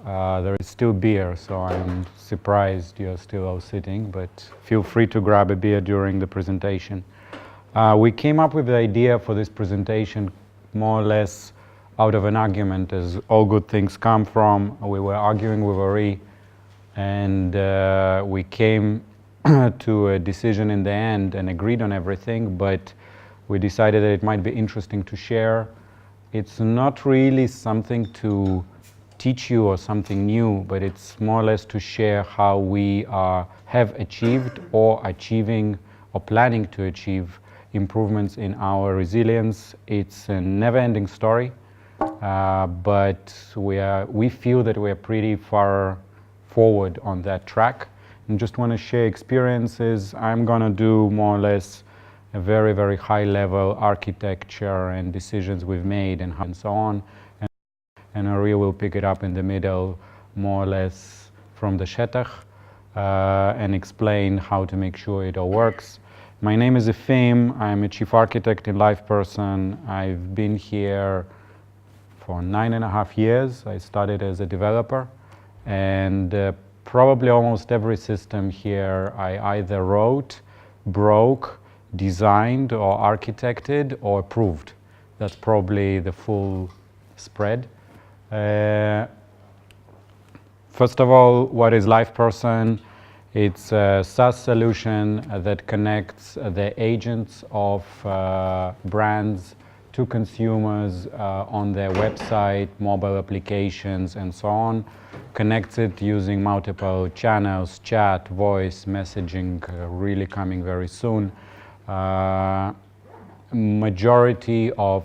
There is still beer, so I'm surprised you're still all sitting, but feel free to grab a beer during the presentation. We came up with the idea for this presentation more or less out of an argument, as all good things come from. We were arguing with Ori, and we came to a decision in the end and agreed on everything, but we decided that it might be interesting to share. It's not really something to teach you or something new, but it's more or less to share how we have achieved or achieving or planning to achieve improvements in our resilience. It's a never-ending story, but we feel that we are pretty far forward on that track, and just want to share experiences. I'm going to do more or less a very, very high-level architecture and decisions we've made and so on. And Ori will pick it up in the middle, more or less from the shetach, and explain how to make sure it all works. My name is Efim. I'm a chief architect in LivePerson. I've been here for 9.5 years. I started as a developer, and probably almost every system here I either wrote, broke, designed, or architected, or approved. That's probably the full spread. First of all, what is LivePerson? It's a SaaS solution that connects the agents of brands to consumers on their website, mobile applications, and so on. Connects it using multiple channels, chat, voice, messaging, really coming very soon. Majority of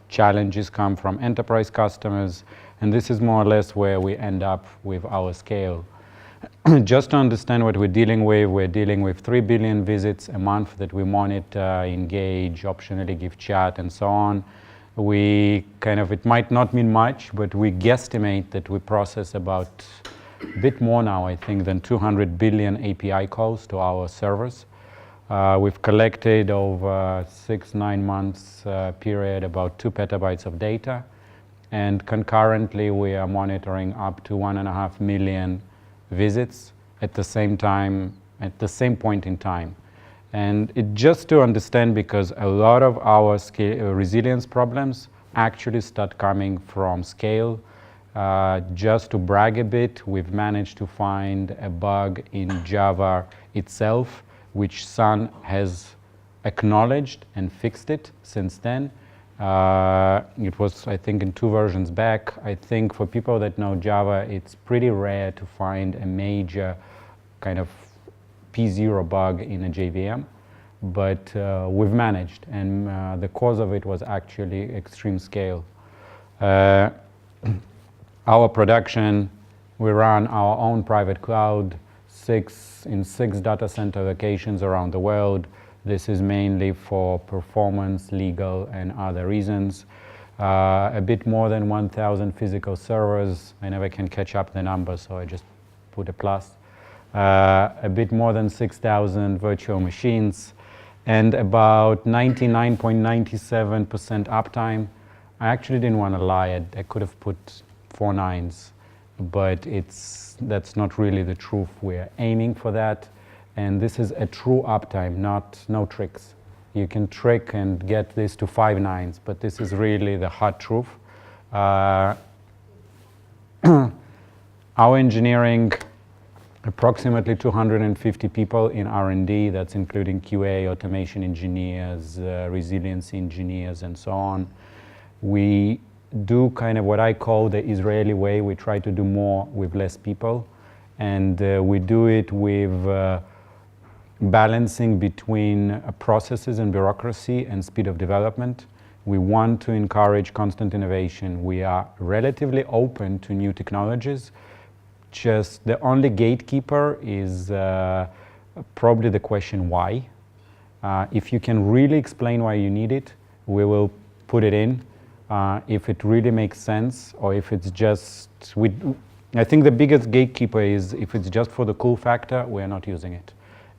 challenges come from enterprise customers, and this is more or less where we end up with our scale. Just to understand what we're dealing with 3 billion visits a month that we monitor, engage, optionally give chat, and so on. It might not mean much, but we guesstimate that we process about a bit more now, I think, than 200 billion API calls to our servers. We've collected over 6-9 months period about 2 petabytes of data, and concurrently we are monitoring up to 1.5 million visits at the same time, at the same point in time. And it just to understand, because a lot of our resilience problems actually start coming from scale. Just to brag a bit, we've managed to find a bug in Java itself, which Sun has acknowledged and fixed it since then. It was, I think, in 2 versions back. I think for people that know Java, it's pretty rare to find a major kind of P0 bug in a JVM, but we've managed, and the cause of it was actually extreme scale. Our production, we run our own private cloud, in 6 data center locations around the world. This is mainly for performance, legal, and other reasons. A bit more than 1,000 physical servers. I never can catch up the numbers, so I just put a plus. A bit more than 6,000 virtual machines, and about 99.97% uptime. I actually didn't want to lie. I could have put 4 nines, but that's not really the truth. We're aiming for that, and this is a true uptime, no tricks. You can trick and get this to 5 nines, but this is really the hard truth. Our engineering, approximately 250 people in R&D, that's including QA, automation engineers, resilience engineers, and so on. We do kind of what I call the Israeli way. We try to do more with less people, and we do it with balancing between processes and bureaucracy and speed of development. We want to encourage constant innovation. We are relatively open to new technologies. Just the only gatekeeper is probably the question why. If you can really explain why you need it, we will put it in. If it really makes sense, or if it's just, I think the biggest gatekeeper is if it's just for the cool factor, we're not using it.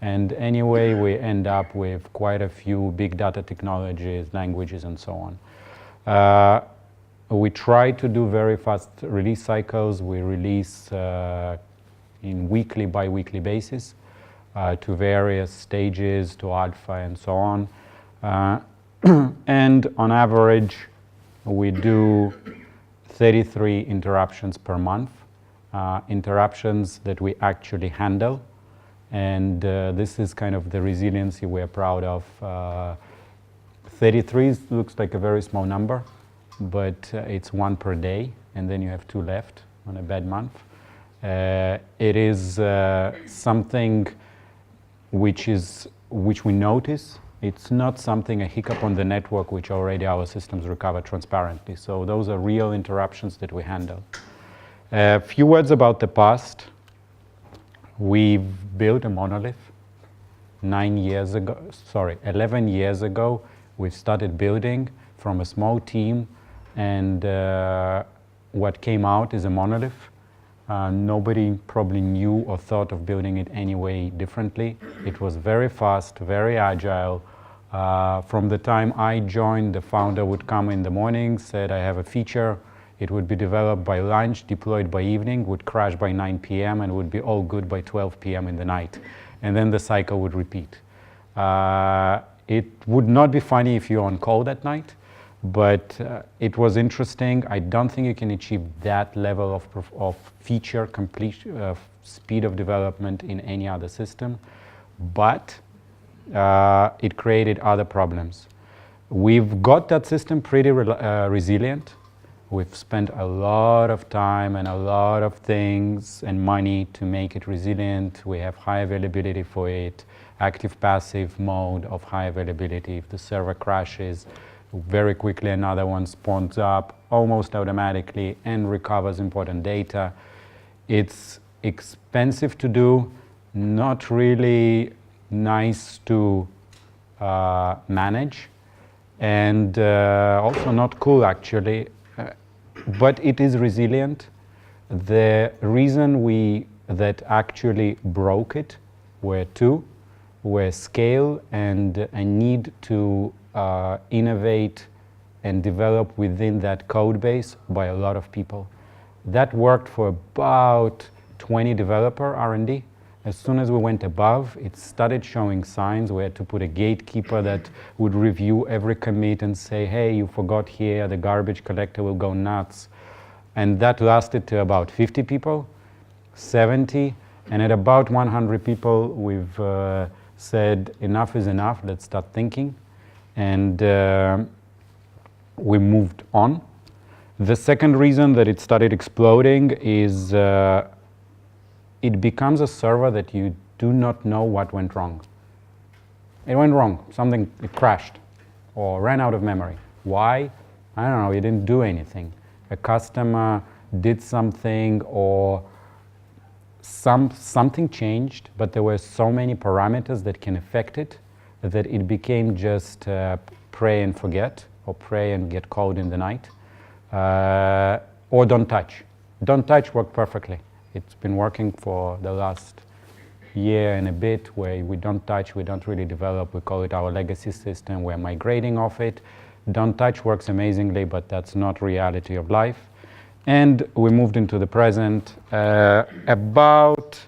And anyway, we end up with quite a few big data technologies, languages, and so on. We try to do very fast release cycles. We release in weekly, bi-weekly basis to various stages, to alpha and so on. And on average, we do 33 interruptions per month, interruptions that we actually handle. And this is kind of the resiliency we're proud of. 33 looks like a very small number, but it's 1 per day, and then you have 2 left on a bad month. It is something which we notice. It's not something, a hiccup on the network, which already our systems recover transparently. So those are real interruptions that we handle. A few words about the past. We've built a monolith 11 years ago. We started building from a small team, and what came out is a monolith. Nobody probably knew or thought of building it any way differently. It was very fast, very agile. From the time I joined, the founder would come in the morning, said, I have a feature. It would be developed by lunch, deployed by evening, would crash by 9 p.m. and would be all good by 12 p.m. in the night. And then the cycle would repeat. It would not be funny if you're on call that night, but it was interesting. I don't think you can achieve that level of feature completion, speed of development in any other system, but it created other problems. We've got that system pretty resilient. We've spent a lot of time and a lot of things and money to make it resilient. We have high availability for it, active-passive mode of high availability. If the server crashes, very quickly another one spawns up almost automatically and recovers important data. It's expensive to do, not really nice to manage, and also not cool actually, but it is resilient. The reason that actually broke it were two, were scale and a need to innovate and develop within that code base by a lot of people. That worked for about 20 developer R&D. As soon as we went above, it started showing signs. We had to put a gatekeeper that would review every commit and say, hey, you forgot here, the garbage collector will go nuts. And that lasted to about 50 people, 70, and at about 100 people, we've said, enough is enough, let's start thinking. And we moved on. The second reason that it started exploding is it becomes a server that you do not know what went wrong. It went wrong, it crashed or ran out of memory. Why? I don't know, it didn't do anything. A customer did something or something changed, but there were so many parameters that can affect it that it became just pray and forget, or pray and get called in the night, or don't touch. Don't touch worked perfectly. It's been working for the last year and a bit, where we don't touch, we don't really develop, we call it our legacy system, we're migrating off it. Don't touch works amazingly, but that's not reality of life. And we moved into the present about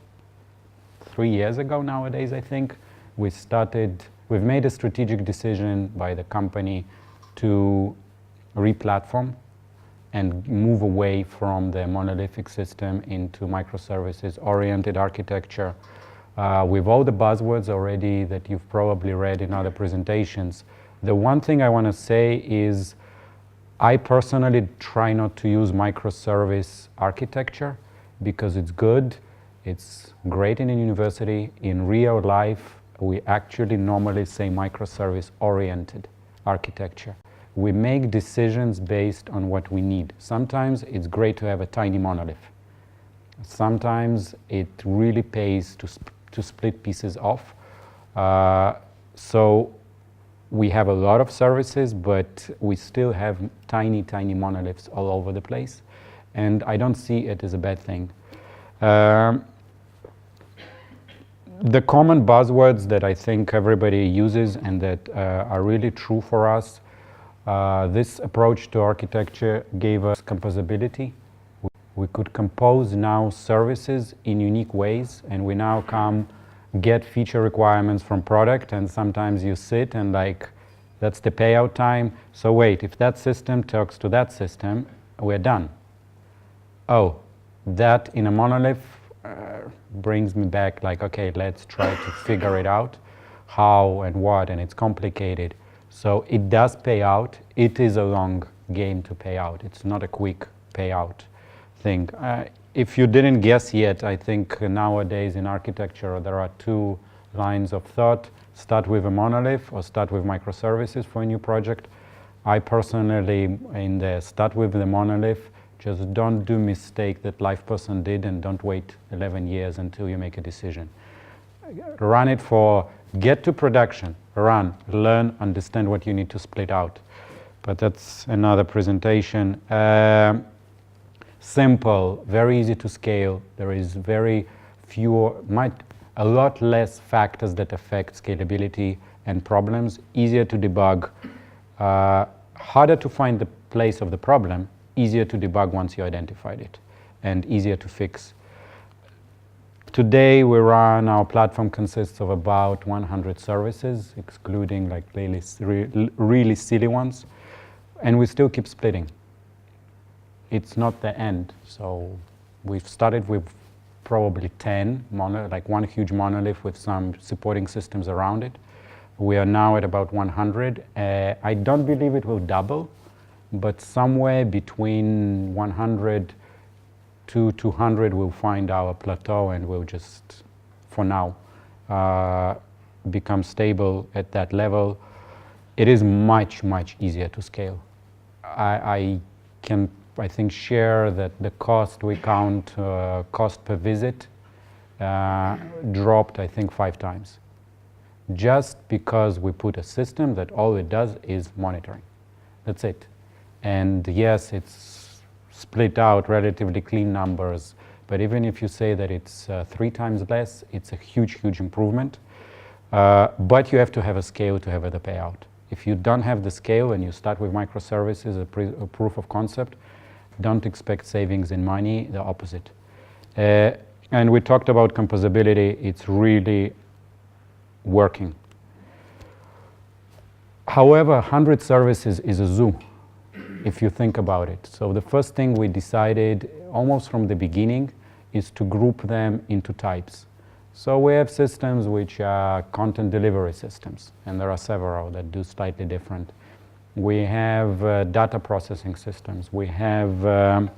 3 years ago nowadays, I think. We've made a strategic decision by the company to re-platform and move away from the monolithic system into microservices-oriented architecture. With all the buzzwords already that you've probably read in other presentations, the one thing I want to say is I personally try not to use microservice architecture because it's good, it's great in a university. In real life, we actually normally say microservice-oriented architecture. We make decisions based on what we need. Sometimes it's great to have a tiny monolith. Sometimes it really pays to split pieces off. So we have a lot of services, but we still have tiny, tiny monoliths all over the place. And I don't see it as a bad thing. The common buzzwords that I think everybody uses and that are really true for us This approach to architecture gave us composability. We could compose now services in unique ways, and we now get feature requirements from product, and sometimes you sit and like, that's the payout time. So wait, if that system talks to that system, we're done. Oh, that in a monolith brings me back like, okay, let's try to figure it out, how and what, and it's complicated. So it does pay out. It is a long game to pay out. It's not a quick payout thing. If you didn't guess yet, I think nowadays in architecture there are two lines of thought. Start with a monolith or start with microservices for a new project. I personally, in the start with the monolith, just don't do mistake that LivePerson did, and don't wait 11 years until you make a decision. Run it for, get to production, run, learn, understand what you need to split out. But that's another presentation. Simple, very easy to scale. There is very few, a lot less factors that affect scalability and problems. Easier to debug, harder to find the place of the problem, easier to debug once you identified it, and easier to fix. Today our platform consists of about 100 services, excluding like really silly ones, and we still keep splitting. It's not the end. So we've started with probably 10, like one huge monolith with some supporting systems around it. We are now at about 100. I don't believe it will double, but somewhere between 100 to 200 we'll find our plateau, and we'll just, for now, become stable at that level. It is much, much easier to scale. I think share that the cost we count, cost per visit, dropped I think 5 times. Just because we put a system that all it does is monitoring. That's it. And yes, it's split out relatively clean numbers, but even if you say that it's 3 times less, it's a huge, huge improvement. But you have to have a scale to have the payout. If you don't have the scale and you start with microservices, a proof of concept, don't expect savings in money, the opposite. And we talked about composability. It's really working. However, 100 services is a zoo, if you think about it. So the first thing we decided almost from the beginning is to group them into types. So we have systems which are content delivery systems, and there are several that do slightly different. We have data processing systems. We have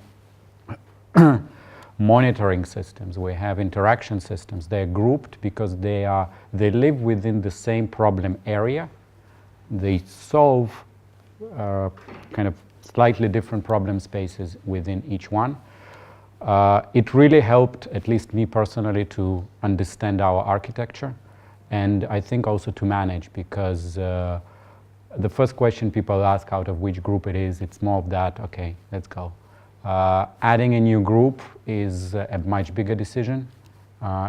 monitoring systems. We have interaction systems. They're grouped because they live within the same problem area. They solve kind of slightly different problem spaces within each one. It really helped, at least me personally, to understand our architecture, and I think also to manage, because the first question people ask out of which group it is, it's more of that, okay, let's go. Adding a new group is a much bigger decision.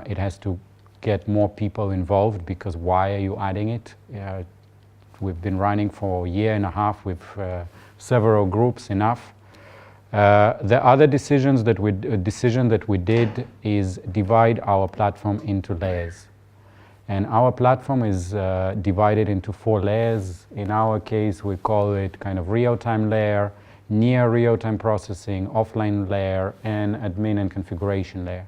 It has to get more people involved, because why are you adding it? We've been running for a year and a half with several groups, enough. The other decision that we did is divide our platform into layers. And our platform is divided into 4 layers. In our case, we call it kind of real-time layer, near real-time processing, offline layer, and admin and configuration layer.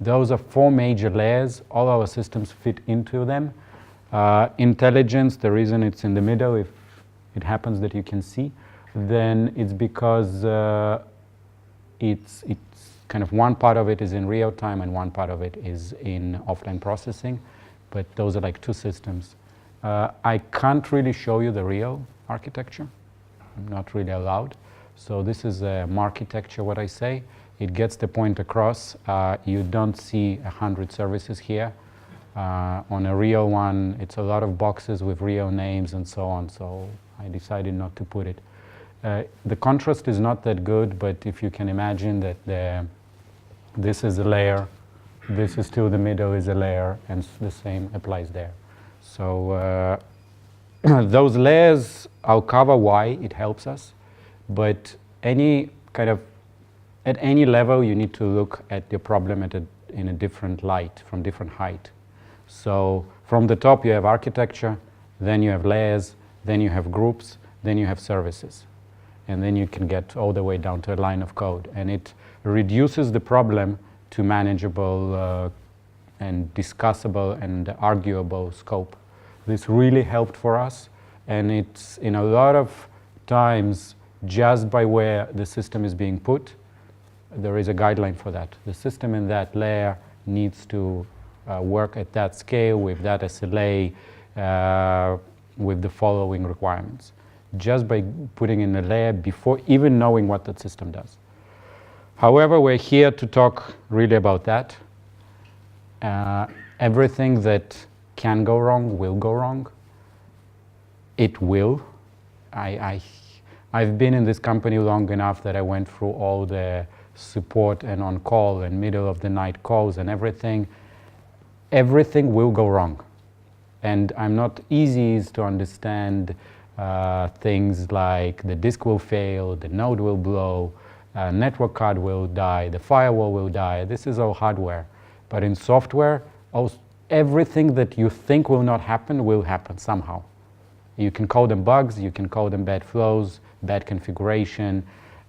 Those are 4 major layers. All our systems fit into them. Intelligence, the reason it's in the middle, if it happens that you can see, then it's because it's kind of one part of it is in real time and one part of it is in offline processing, but those are like 2 systems. I can't really show you the real architecture. I'm not really allowed. So this is a architecture, what I say. It gets the point across. You don't see 100 services here. On a real one, it's a lot of boxes with real names and so on, so I decided not to put it. The contrast is not that good, but if you can imagine that this is a layer, this is still the middle is a layer, and the same applies there. So those layers, I'll cover why it helps us, but any kind of, at any level, you need to look at the problem in a different light, from different height. So from the top, you have architecture, then you have layers, then you have groups, then you have services. And then you can get all the way down to a line of code. And it reduces the problem to manageable and discussable and arguable scope. This really helped for us. And it's in a lot of times, just by where the system is being put, there is a guideline for that. The system in that layer needs to work at that scale with that SLA with the following requirements, just by putting in a layer before even knowing what that system does. However, we're here to talk really about that. Everything that can go wrong will go wrong. It will. I've been in this company long enough that I went through all the support and on-call and middle-of-the-night calls and everything. Everything will go wrong. And I'm not easy to understand things like the disk will fail, the node will blow, network card will die, the firewall will die. This is all hardware. But in software, everything that you think will not happen will happen somehow. You can call them bugs, you can call them bad flows, bad configuration,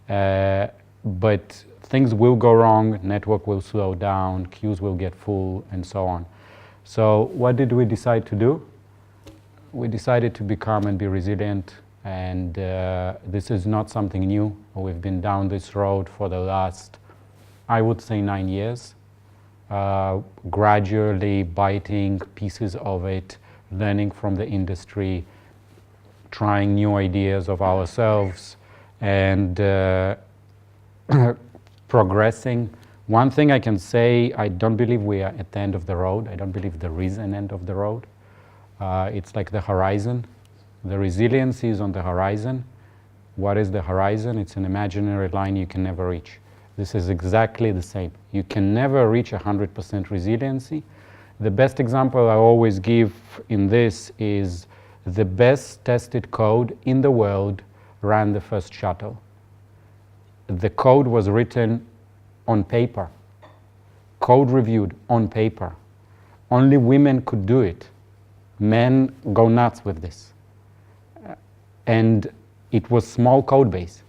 but things will go wrong, network will slow down, queues will get full, and so on. So what did we decide to do? We decided to become and be resilient, and this is not something new. We've been down this road for the last, I would say, 9 years, gradually biting pieces of it, learning from the industry, trying new ideas of ourselves, and progressing. One thing I can say, I don't believe we are at the end of the road. I don't believe there is an end of the road. It's like the horizon. The resiliency is on the horizon. What is the horizon? It's an imaginary line you can never reach. This is exactly the same. You can never reach 100% resiliency. The best example I always give in this is the best tested code in the world ran the first shuttle. The code was written on paper, code reviewed on paper. Only women could do it. Men go nuts with this. And it was small code base.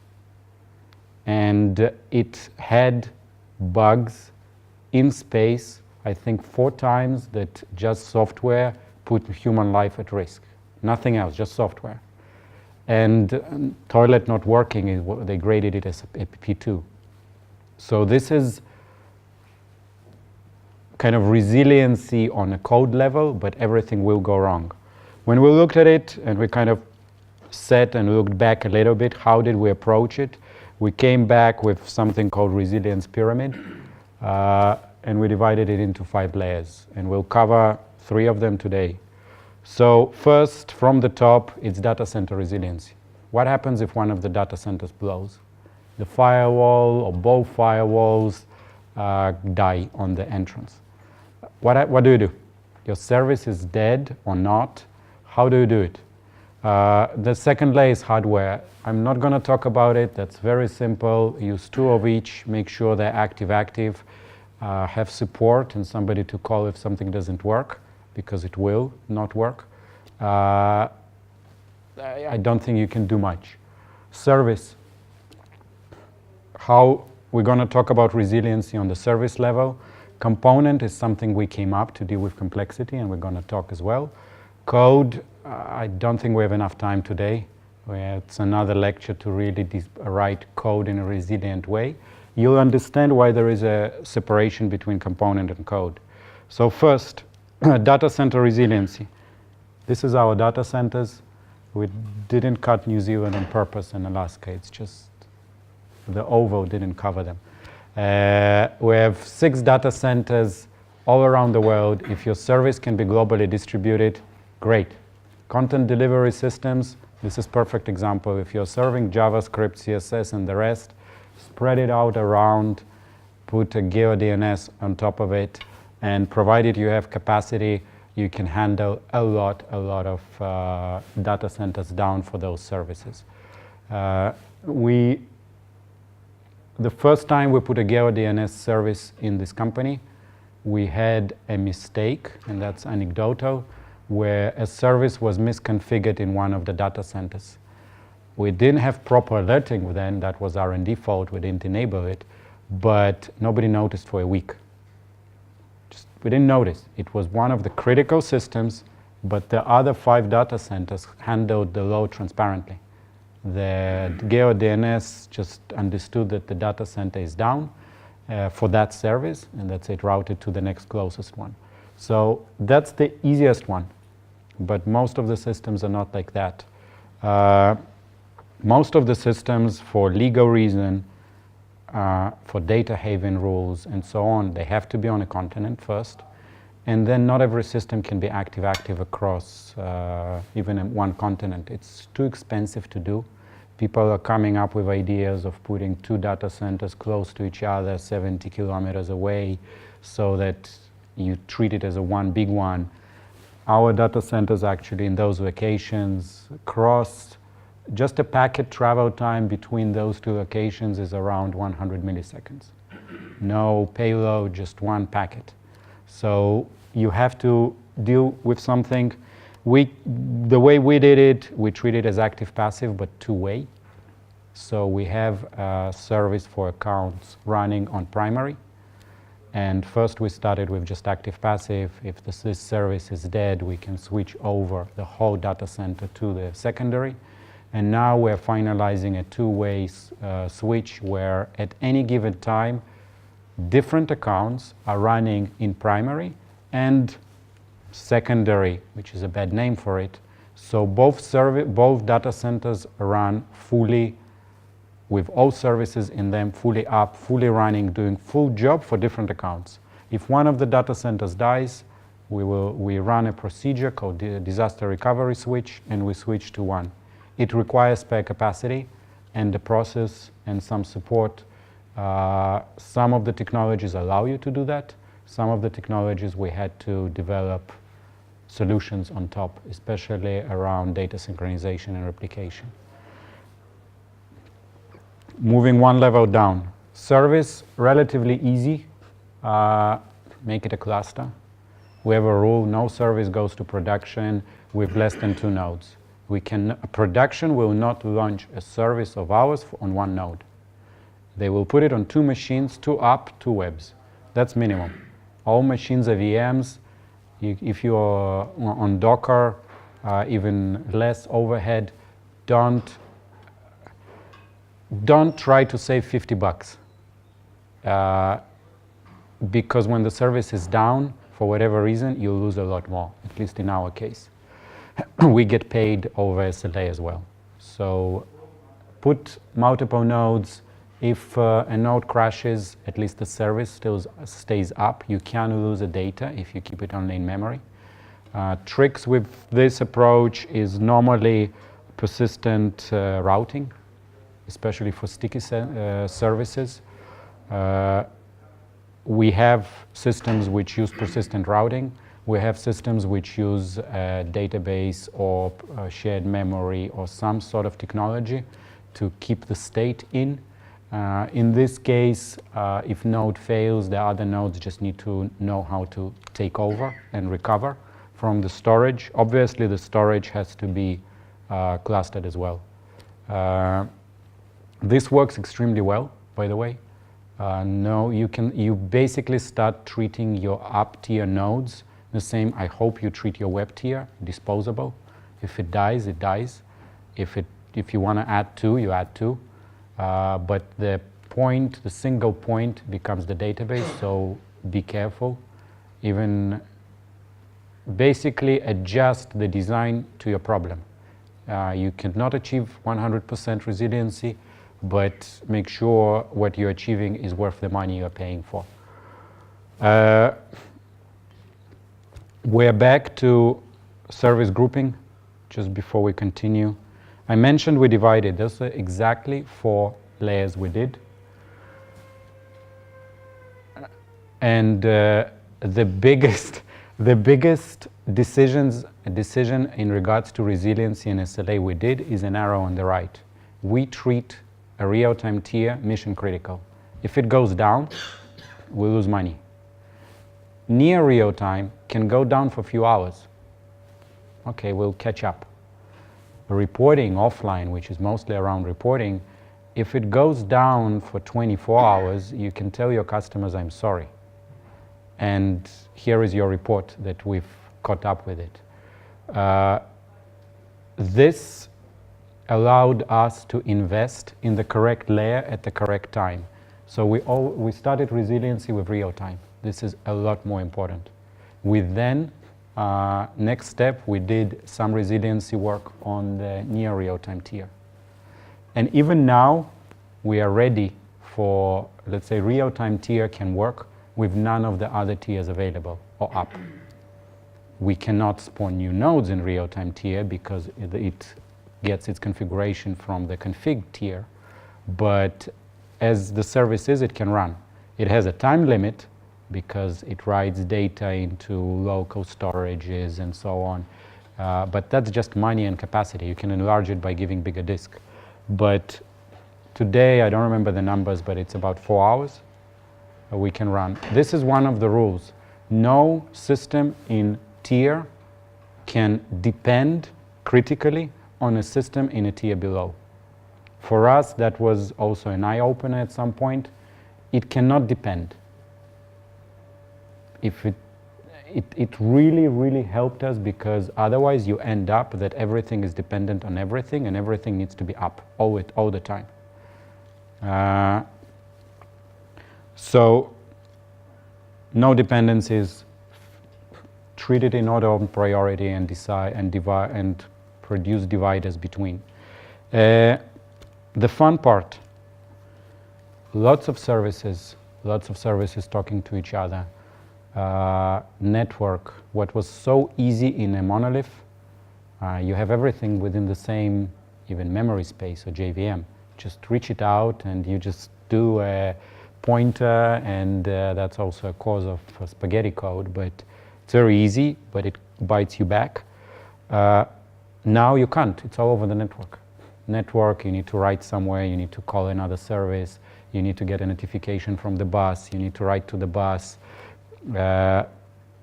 And it had bugs in space, I think 4 times that just software put human life at risk. Nothing else, just software. And toilet not working, they graded it as a P2. So this is kind of resiliency on a code level, but everything will go wrong. When we looked at it and we kind of sat and looked back a little bit, how did we approach it? We came back with something called resilience pyramid, and we divided it into 5 layers, and we'll cover 3 of them today. So first, from the top, it's data center resiliency. What happens if one of the data centers blows? The firewall or both firewalls die on the entrance. What do you do? Your service is dead or not. How do you do it? The second layer is hardware. I'm not going to talk about it. That's very simple. Use 2 of each. Make sure they're active. Have support and somebody to call if something doesn't work, because it will not work. I don't think you can do much. Service. How we're going to talk about resiliency on the service level. Component is something we came up to deal with complexity, and we're going to talk as well. Code, I don't think we have enough time today. It's another lecture to really write code in a resilient way. You'll understand why there is a separation between component and code. So first, data center resiliency. This is our data centers. We didn't cut New Zealand on purpose and Alaska. It's just the OVO didn't cover them. We have 6 data centers all around the world. If your service can be globally distributed, great. Content delivery systems, this is perfect example. If you're serving JavaScript, CSS, and the rest, spread it out around, put a GeoDNS on top of it, and provided you have capacity, you can handle a lot of data centers down for those services. The first time we put a GeoDNS service in this company, we had a mistake, and that's anecdotal, where a service was misconfigured in one of the data centers. We didn't have proper alerting then, that was R&D fault, we didn't enable it, but nobody noticed for a week. We didn't notice. It was one of the critical systems, but the other 5 data centers handled the load transparently. The GeoDNS just understood that the data center is down for that service, and that's it, routed to the next closest one. So that's the easiest one, but most of the systems are not like that. Most of the systems, for legal reason, for data haven rules and so on, they have to be on a continent first, and then not every system can be active across even in one continent. It's too expensive to do. People are coming up with ideas of putting 2 data centers close to each other, 70 kilometers away, so that you treat it as a one big one. Our data centers actually in those locations cross. Just a packet travel time between those 2 locations is around 100 milliseconds. No payload, just one packet. So you have to deal with something. The way we did it, we treat it as active-passive, but two-way. So we have a service for accounts running on primary. And first we started with just active-passive. If this service is dead, we can switch over the whole data center to the secondary. And now we're finalizing a two-way switch where at any given time, different accounts are running in primary and secondary, which is a bad name for it. So both data centers run fully with all services in them, fully up, fully running, doing full job for different accounts. If one of the data centers dies, we run a procedure called the disaster recovery switch, and we switch to one. It requires spare capacity and the process and some support. Some of the technologies allow you to do that. Some of the technologies we had to develop solutions on top, especially around data synchronization and replication. Moving one level down. Service, relatively easy. Make it a cluster. We have a rule, no service goes to production with less than 2 nodes. Production will not launch a service of ours on one node. They will put it on 2 machines, 2 up, 2 webs. That's minimum. All machines are VMs. If you are on Docker, even less overhead. Don't try to save $50. Because when the service is down, for whatever reason, you'll lose a lot more, at least in our case. We get paid over SLA as well. So put multiple nodes. If a node crashes, at least the service still stays up. You can lose the data if you keep it only in memory. Tricks with this approach is normally persistent routing, especially for sticky services. We have systems which use persistent routing. We have systems which use a database or shared memory or some sort of technology to keep the state in. In this case, if node fails, the other nodes just need to know how to take over and recover from the storage. Obviously, the storage has to be clustered as well. This works extremely well, by the way. You basically start treating your up tier nodes the same. I hope you treat your web tier disposable. If it dies, it dies. If you want to add 2, you add 2. But the single point becomes the database, so be careful. Even basically adjust the design to your problem. You cannot achieve 100% resiliency, but make sure what you're achieving is worth the money you're paying for. We're back to service grouping, just before we continue. I mentioned we divided. Those are exactly 4 layers we did. And the biggest The biggest decision in regards to resiliency and SLA we did is an arrow on the right. We treat a real-time tier mission critical. If it goes down, we lose money. Near real-time can go down for a few hours. Okay, we'll catch up. Reporting offline, which is mostly around reporting, if it goes down for 24 hours, you can tell your customers, I'm sorry. And here is your report that we've caught up with it. This allowed us to invest in the correct layer at the correct time. So we started resiliency with real time. This is a lot more important. We then, next step, we did some resiliency work on the near real-time tier. And even now, we are ready for, let's say, real-time tier can work with none of the other tiers available or up. We cannot spawn new nodes in real-time tier because it gets its configuration from the config tier, but as the service is, it can run. It has a time limit because it writes data into local storages and so on. But that's just money and capacity. You can enlarge it by giving bigger disk. But today, I don't remember the numbers, but it's about 4 hours we can run. This is one of the rules. No system in tier can depend critically on a system in a tier below. For us, that was also an eye-opener at some point. It cannot depend. If it really, really helped us because otherwise you end up that everything is dependent on everything and everything needs to be up all the time. So no dependencies, treat it in order of priority and decide and divide and produce dividers between. The fun part, lots of services talking to each other. Network, what was so easy in a monolith, you have everything within the same even memory space or JVM. Just reach it out and you just do a pointer, and that's also a cause of spaghetti code, but it's very easy, but it bites you back. Now you can't, it's all over the network. You need to write somewhere, you need to call another service, you need to get a notification from the bus, you need to write to the bus.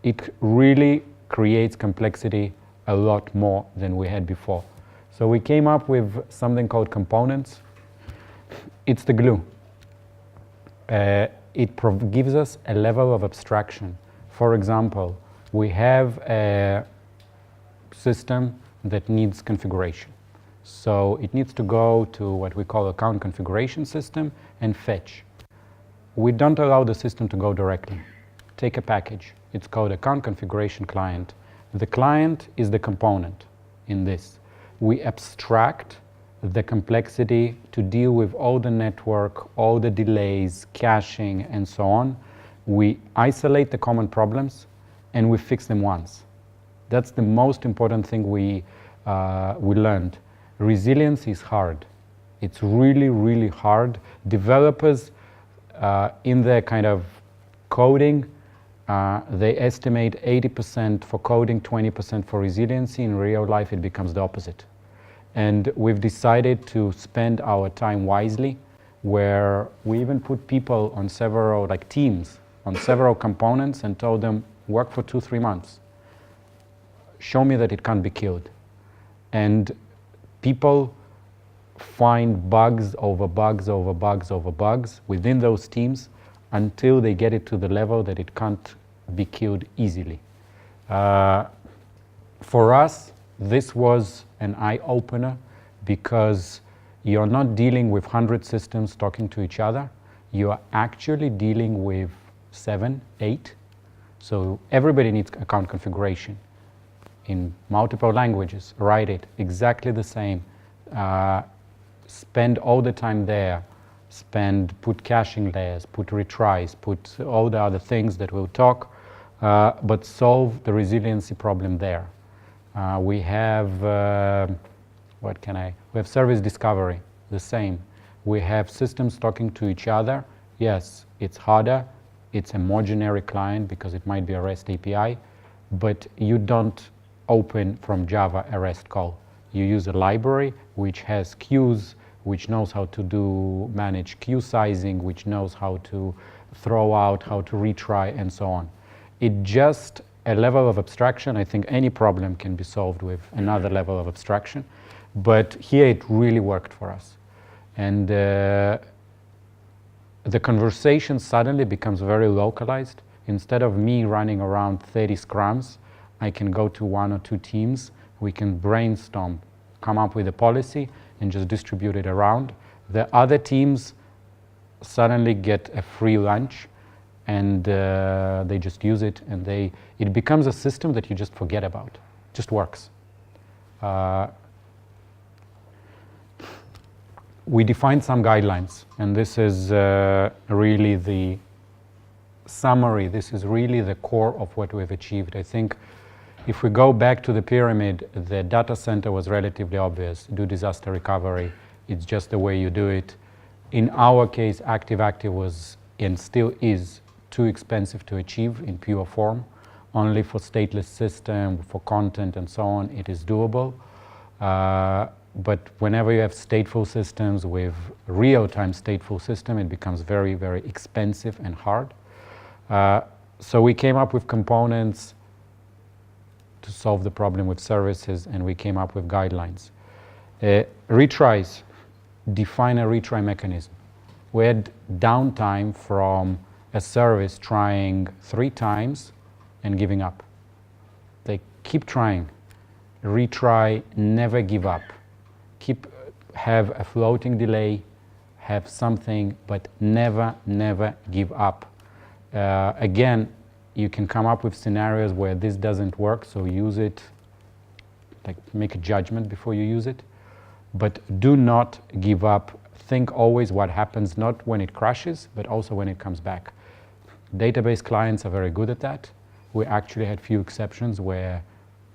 It really creates complexity a lot more than we had before. So we came up with something called components. It's the glue. It gives us a level of abstraction. For example, we have a system that needs configuration. So it needs to go to what we call account configuration system and fetch. We don't allow the system to go directly. Take a package. It's called account configuration client. The client is the component in this. We abstract the complexity to deal with all the network, all the delays, caching, and so on. We isolate the common problems and we fix them once. That's the most important thing we learned. Resilience is hard. It's really, really hard. Developers in their kind of coding, they estimate 80% for coding, 20% for resiliency. In real life, it becomes the opposite. And we've decided to spend our time wisely, where we even put people on several, like teams, on several components and told them, work for 2-3 months. Show me that it can't be killed. And people find bugs over bugs over bugs over bugs within those teams until they get it to the level that it can't be killed easily. For us, this was an eye-opener because you're not dealing with 100 systems talking to each other. You are actually dealing with 7, 8. So everybody needs account configuration in multiple languages. Write it exactly the same. Spend all the time there. Put caching layers, put retries, put all the other things that we'll talk, but solve the resiliency problem there. We have, we have service discovery, the same. We have systems talking to each other. Yes, it's harder. It's a more generic client because it might be a REST API, but you don't open from Java a REST call. You use a library which has queues, which knows how to manage queue sizing, which knows how to throw out, how to retry, and so on. It just a level of abstraction. I think any problem can be solved with another level of abstraction, but here it really worked for us. And the conversation suddenly becomes very localized. Instead of me running around 30 scrums, I can go to 1 or 2 teams. We can brainstorm, come up with a policy, and just distribute it around. The other teams suddenly get a free lunch, and they just use it, and it becomes a system that you just forget about. It just works. We defined some guidelines, and this is really the summary. This is really the core of what we've achieved. I think if we go back to the pyramid, the data center was relatively obvious. Do disaster recovery. It's just the way you do it. In our case, active-active was and still is too expensive to achieve in pure form. Only for stateless system, for content and so on, it is doable. But whenever you have stateful systems with real-time stateful system, it becomes very, very expensive and hard. So we came up with components to solve the problem with services, and we came up with guidelines. Retries, define a retry mechanism. We had downtime from a service trying 3 times and giving up. They keep trying. Retry, never give up. Have a floating delay, have something, but never, never give up. Again, you can come up with scenarios where this doesn't work, so use it, like make a judgment before you use it. But do not give up. Think always what happens, not when it crashes, but also when it comes back. Database clients are very good at that. We actually had few exceptions where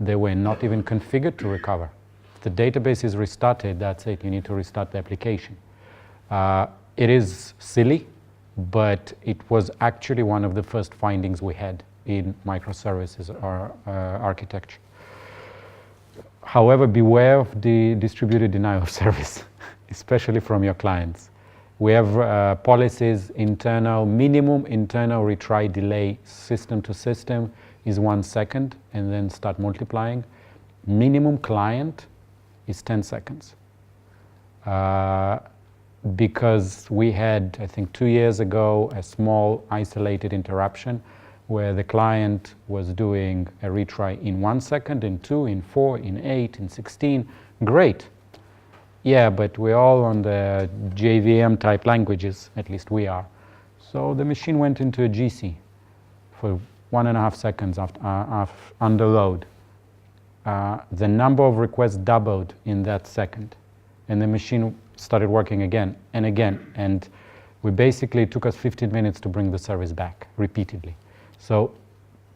they were not even configured to recover. If the database is restarted, that's it. You need to restart the application. It is silly, but it was actually one of the first findings we had in microservices architecture. However, beware of the distributed denial of service, especially from your clients. We have policies, minimum internal retry delay system to system is 1 second, and then start multiplying. Minimum client is 10 seconds. Because we had, I think 2 years ago, a small isolated interruption where the client was doing a retry in 1 second, in 2, in 4, in 8, in 16. Great. Yeah, but we're all on the JVM type languages, at least we are. So the machine went into a GC for 1.5 seconds after under load. The number of requests doubled in that second, and the machine started working again and again, and it took us 15 minutes to bring the service back repeatedly. So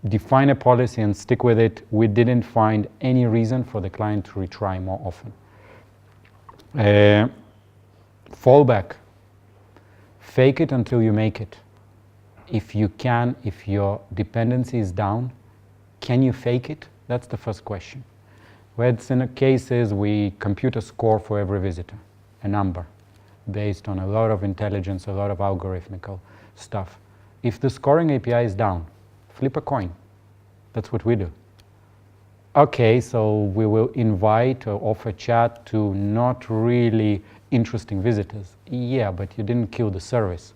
define a policy and stick with it. We didn't find any reason for the client to retry more often. Fallback, fake it until you make it. If you can, if your dependency is down, can you fake it? That's the first question. We had cases we compute a score for every visitor, a number, based on a lot of intelligence, a lot of algorithmical stuff. If the scoring API is down, flip a coin. That's what we do. Okay, so we will invite or offer chat to not really interesting visitors. Yeah, but you didn't kill the service.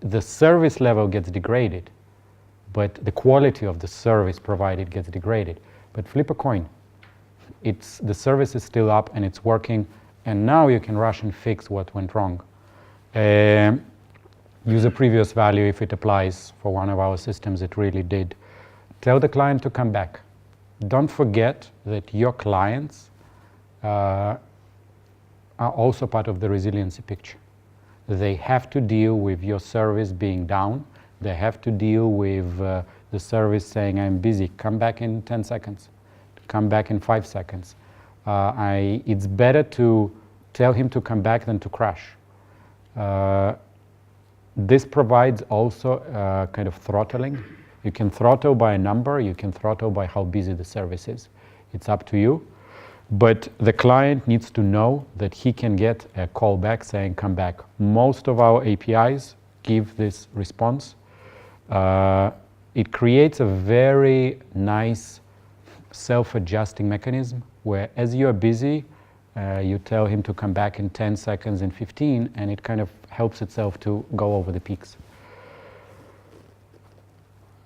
The service level gets degraded, but the quality of the service provided gets degraded. But flip a coin. The service is still up and it's working, and now you can rush and fix what went wrong. Use a previous value if it applies. For one of our systems, it really did. Tell the client to come back. Don't forget that your clients are also part of the resiliency picture. They have to deal with your service being down. They have to deal with the service saying, I'm busy, come back in 10 seconds, come back in 5 seconds. It's better to tell him to come back than to crash. This provides also kind of throttling. You can throttle by a number, you can throttle by how busy the service is. It's up to you. But the client needs to know that he can get a call back saying, come back. Most of our APIs give this response. It creates a very nice self-adjusting mechanism where as you are busy, you tell him to come back in 10 seconds, in 15, and it kind of helps itself to go over the peaks.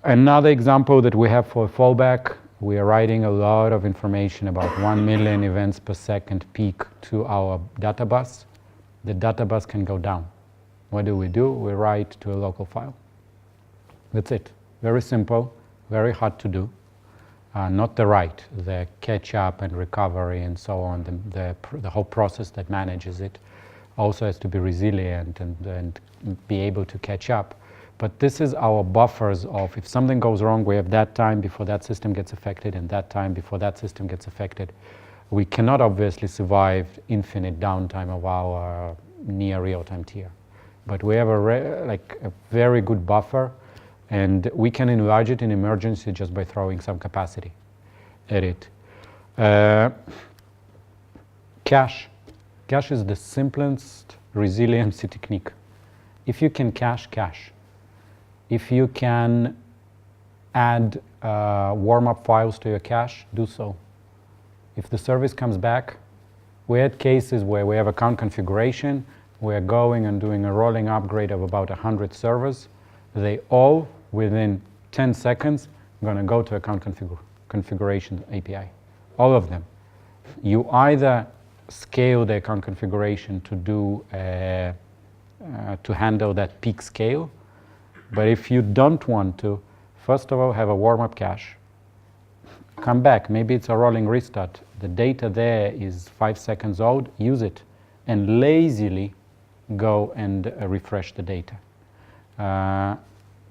Another example that we have for fallback, we are writing a lot of information about 1 million events per second peak to our data bus. The data bus can go down. What do? We write to a local file. That's it. Very simple, very hard to do. Not the write, the catch up and recovery and so on, the whole process that manages it also has to be resilient and be able to catch up. But this is our buffers of if something goes wrong, we have that time before that system gets affected and that time before that system gets affected. We cannot obviously survive infinite downtime of our near real-time tier. But we have a very good buffer, and we can enlarge it in emergency just by throwing some capacity at it. Cache. Cache is the simplest resiliency technique. If you can cache, cache. If you can add warm-up files to your cache, do so. If the service comes back, we had cases where we have account configuration, we're going and doing a rolling upgrade of about 100 servers. They all, within 10 seconds, are going to go to account configuration API. All of them. You either scale the account configuration to do to handle that peak scale, but if you don't want to, first of all, have a warm-up cache. Come back. Maybe it's a rolling restart. The data there is 5 seconds old. Use it, and lazily go and refresh the data.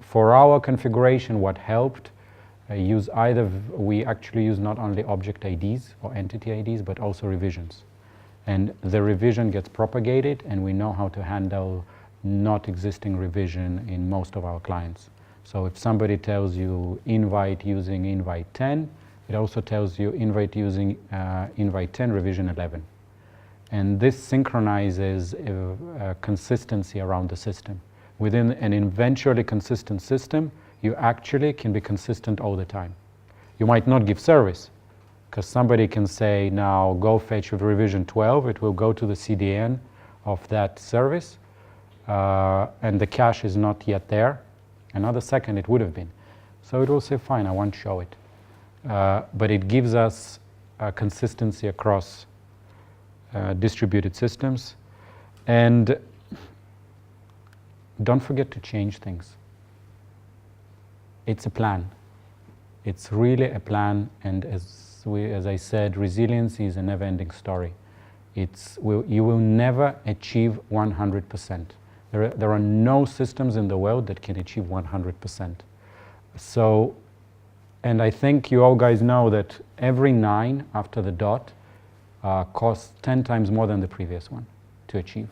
For our configuration, what helped, we actually use not only object IDs or entity IDs, but also revisions. And the revision gets propagated, and we know how to handle not existing revision in most of our clients. So if somebody tells you invite using invite 10, it also tells you invite using invite 10 revision 11. And this synchronizes consistency around the system. Within an eventually consistent system, you actually can be consistent all the time. You might not give service, because somebody can say, now go fetch with revision 12, it will go to the CDN of that service, and the cache is not yet there. Another second it would have been. So it will say, fine, I won't show it. But it gives us consistency across distributed systems. And don't forget to change things. It's a plan. It's really a plan, and as I said, resiliency is a never-ending story. You will never achieve 100%. There are no systems in the world that can achieve 100%. So, and I think you all guys know that every 9 after the dot costs 10 times more than the previous one to achieve.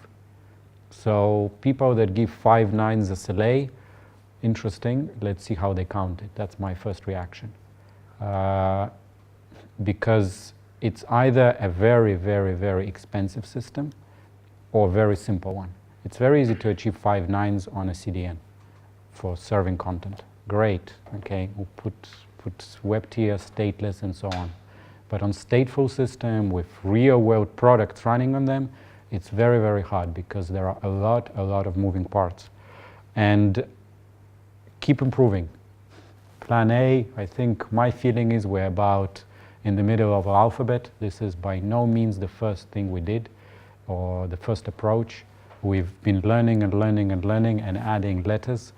So people that give 5 9s SLA, interesting, let's see how they count it. That's my first reaction. Because it's either a very, very, very expensive system or a very simple one. It's very easy to achieve 5 9s on a CDN for serving content. Great, okay, we'll put web tier, stateless, and so on. But on stateful system with real-world products running on them, it's very, very hard because there are a lot of moving parts. And keep improving. Plan A, I think my feeling is we're about in the middle of our alphabet. This is by no means the first thing we did or the first approach. We've been learning and learning and learning and adding letters.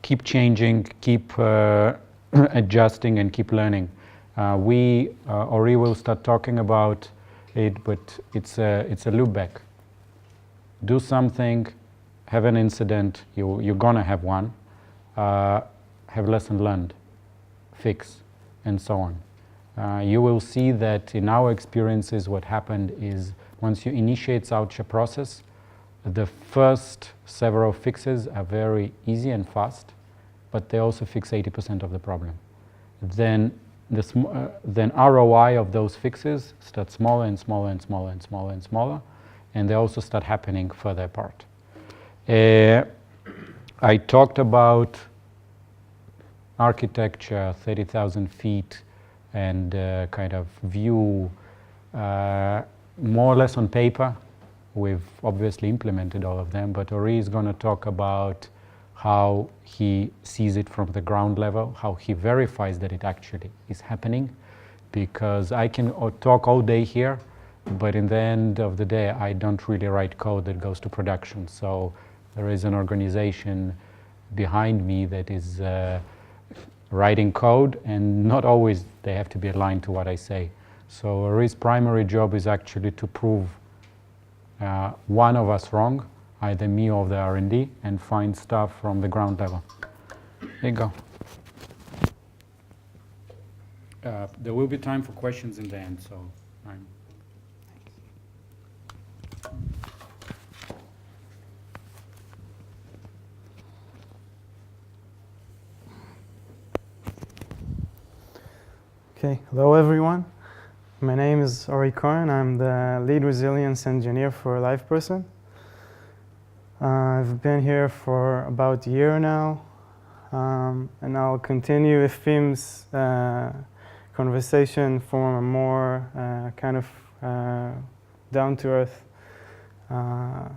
Keep changing, keep adjusting, and keep learning. Ori will start talking about it, but it's a loop back. Do something, have an incident, you're gonna have one, have lesson learned, fix, and so on. You will see that in our experiences what happened is once you initiate such a process, The first several fixes are very easy and fast, but they also fix 80% of the problem. Then then ROI of those fixes start smaller and smaller and smaller and smaller and smaller, and they also start happening further apart. I talked about architecture, 30,000 feet, and kind of view more or less on paper. We've obviously implemented all of them, but Ori is going to talk about how he sees it from the ground level, how he verifies that it actually is happening, because I can talk all day here, but in the end of the day, I don't really write code that goes to production. So there is an organization behind me that is writing code, and not always they have to be aligned to what I say. So Ori's primary job is actually to prove one of us wrong, either me or the R&D, and find stuff from the ground level. There you go. There will be time for questions in the end, so I'm... Okay, hello everyone. My name is Ori Cohen. I'm the lead resilience engineer for LivePerson. I've been here for about a year now, and I'll continue Efim's conversation from a more kind of down-to-earth, kind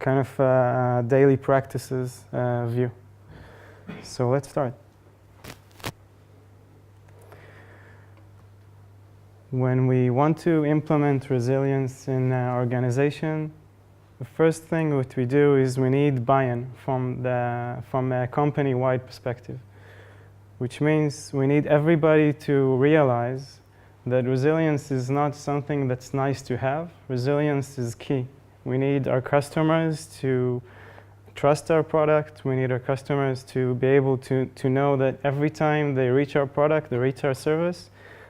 of daily practices view. So let's start. When we want to implement resilience in an organization, the first thing what we do is we need buy-in from a company-wide perspective, which means we need everybody to realize that resilience is not something that's nice to have. Resilience is key. We need our customers to trust our product. We need our customers to be able to know that every time they reach our product, they reach our service,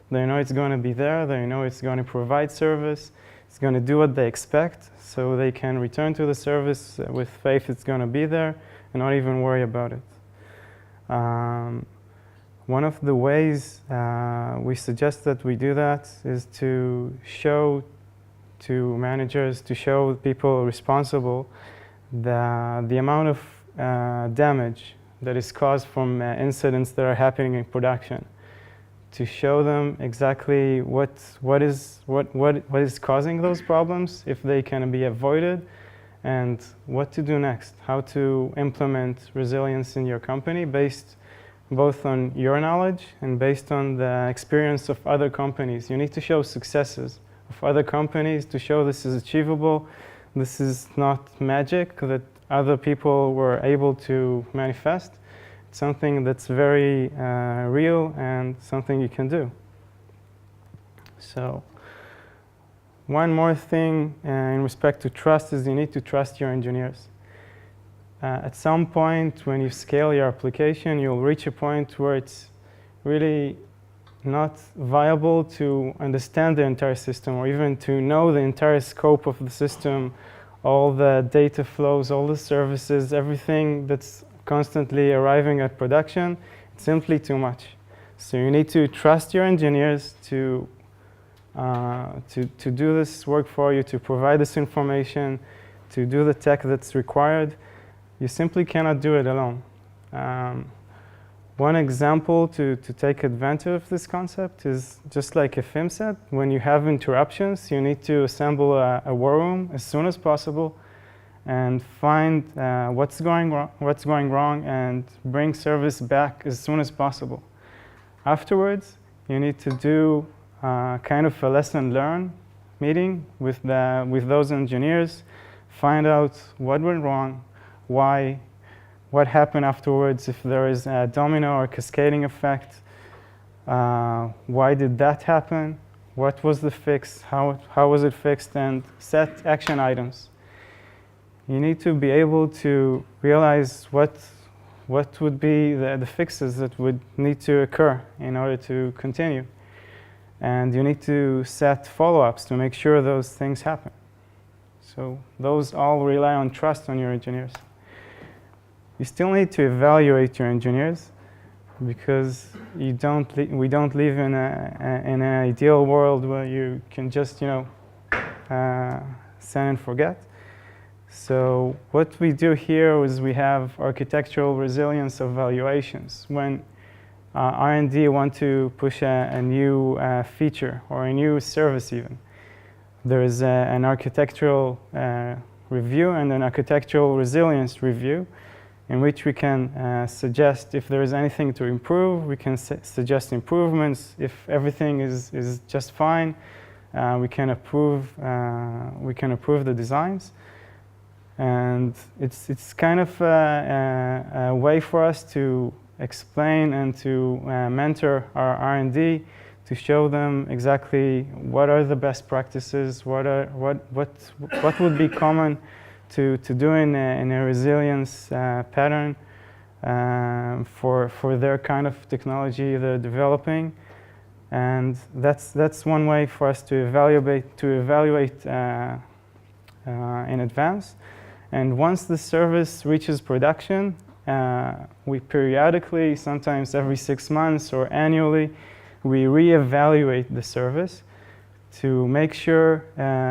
they know it's going to be there, they know it's going to provide service, it's going to do what they expect, so they can return to the service with faith it's going to be there and not even worry about it. One of the ways we suggest that we do that is to show to managers, to show people responsible the amount of damage that is caused from incidents that are happening in production. To show them exactly what is causing those problems, if they can be avoided, and what to do next, how to implement resilience in your company based both on your knowledge and based on the experience of other companies. You need to show successes of other companies to show this is achievable, this is not magic that other people were able to manifest. Something that's very real and something you can do. So one more thing in respect to trust is you need to trust your engineers. At some point when you scale your application, you'll reach a point where it's really not viable to understand the entire system or even to know the entire scope of the system, all the data flows, all the services, everything that's constantly arriving at production. It's simply too much. So you need to trust your engineers to do this work for you, to provide this information, to do the tech that's required. You simply cannot do it alone. One example to take advantage of this concept is just like Efim said, when you have interruptions, you need to assemble a war room as soon as possible and find what's going wrong and bring service back as soon as possible. Afterwards, you need to do kind of a lesson learned meeting with those engineers, find out what went wrong, why, what happened afterwards, if there is a domino or cascading effect, why did that happen, what was the fix, how was it fixed, and set action items. You need to be able to realize what would be the fixes that would need to occur in order to continue. And you need to set follow-ups to make sure those things happen. So those all rely on trust on your engineers. You still need to evaluate your engineers because we don't live in an ideal world where you can just send and forget. So what we do here is we have architectural resilience evaluations. When R&D want to push a new feature or a new service even, there is an architectural review and an architectural resilience review in which we can suggest if there is anything to improve. We can suggest improvements. If everything is just fine, we can approve the designs. And it's kind of a way for us to explain and to mentor our R&D, to show them exactly what are the best practices, what would be common to do in a resilience pattern for their kind of technology they're developing. And that's one way for us to evaluate in advance. And once the service reaches production, we periodically, sometimes every 6 months or annually, we reevaluate the service to make sure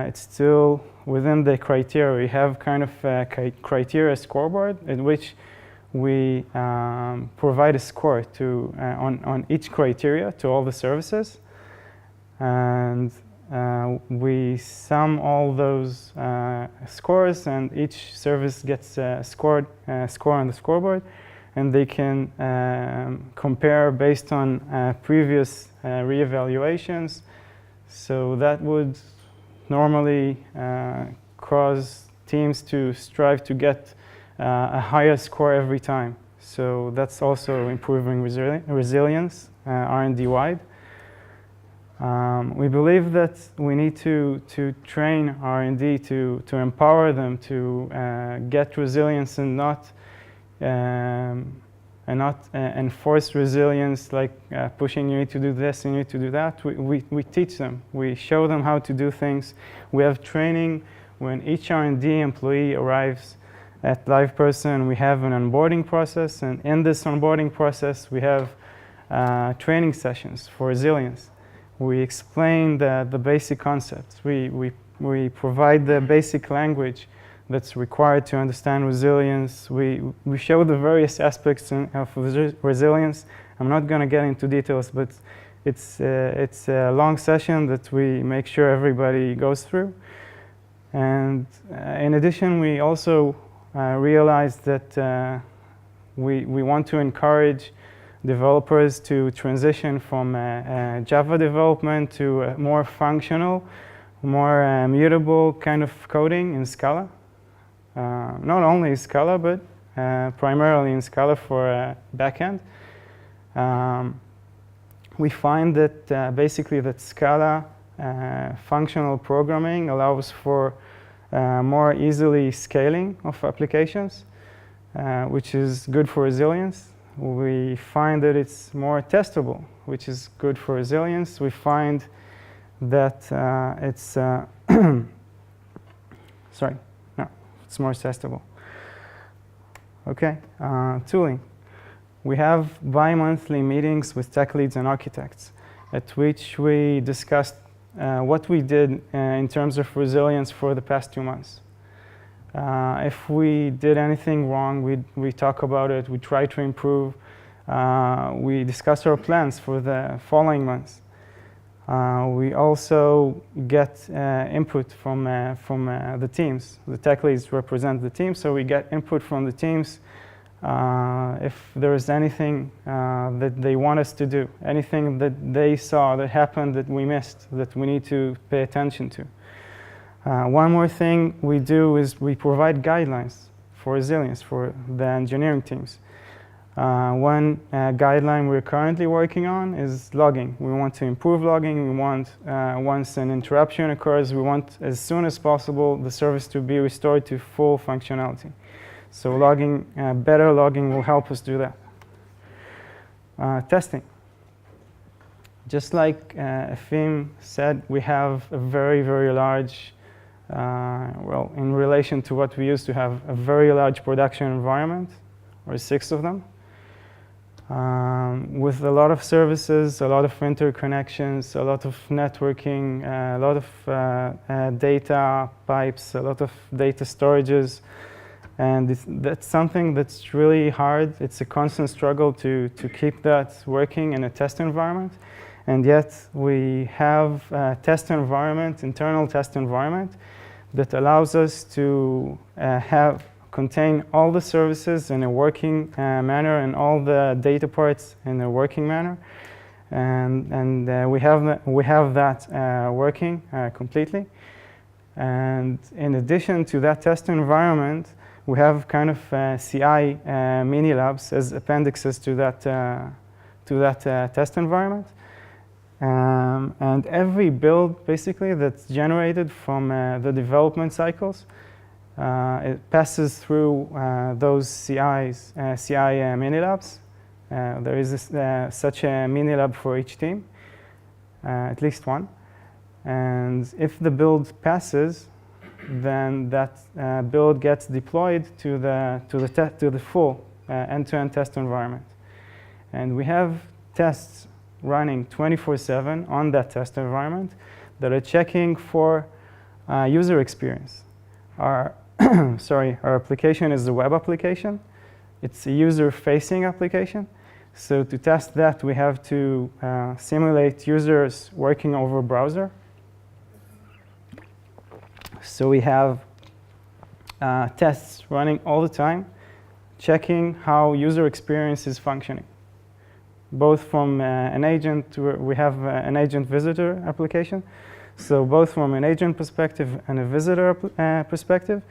it's still within the criteria. We have kind of a criteria scoreboard in which we provide a score on each criteria to all the services. And we sum all those scores, and each service gets a score on the scoreboard, and they can compare based on previous reevaluations. So that would normally cause teams to strive to get a higher score every time. So that's also improving resilience R&D-wide. We believe that we need to train R&D to empower them to get resilience and not enforce resilience, like pushing you need to do this, you need to do that. We teach them. We show them how to do things. We have training when each R&D employee arrives at LivePerson. We have an onboarding process, and in this onboarding process, we have training sessions for resilience. We explain the basic concepts. We provide the basic language that's required to understand resilience. We show the various aspects of resilience. I'm not going to get into details, but it's a long session that we make sure everybody goes through. And in addition, we also realize that we want to encourage developers to transition from Java development to a more functional, more mutable kind of coding in Scala. Not only Scala, but primarily in Scala for backend. We find that basically that Scala functional programming allows for more easily scaling of applications, which is good for resilience. We find that it's more testable, which is good for resilience. We find that it's it's more testable. Okay, tooling. We have bi-monthly meetings with tech leads and architects, at which we discussed what we did in terms of resilience for the past 2 months. If we did anything wrong, we talk about it, we try to improve. We discuss our plans for the following months. We also get input from the teams. The tech leads represent the team, so we get input from the teams if there is anything that they want us to do, anything that they saw that happened that we missed, that we need to pay attention to. One more thing we do is we provide guidelines for resilience for the engineering teams. One guideline we're currently working on is logging. We want to improve logging. We want, once an interruption occurs, we want as soon as possible the service to be restored to full functionality. So logging, better logging will help us do that. Testing. Just like Efim said, we have a very, very large well, in relation to what we used to have a very large production environment, or 6 of them, with a lot of services, a lot of interconnections, a lot of networking, a lot of data pipes, a lot of data storages. And that's something that's really hard. It's a constant struggle to keep that working in a test environment. And yet we have a test environment, internal test environment, that allows us to contain all the services in a working manner and all the data parts in a working manner. And we have that working completely. And in addition to that test environment, we have kind of CI mini labs as appendixes to that test environment. And every build, basically, that's generated from the development cycles, it passes through those CI mini labs. There is such a mini lab for each team, at least one. And if the build passes, then that build gets deployed to the full end-to-end test environment. And we have tests running 24/7 on that test environment that are checking for user experience. Our application is a web application. It's a user-facing application. So to test that, we have to simulate users working over a browser. So we have tests running all the time, checking how user experience is functioning. Both from an agent, we have an agent visitor application. So both from an agent perspective and a visitor perspective.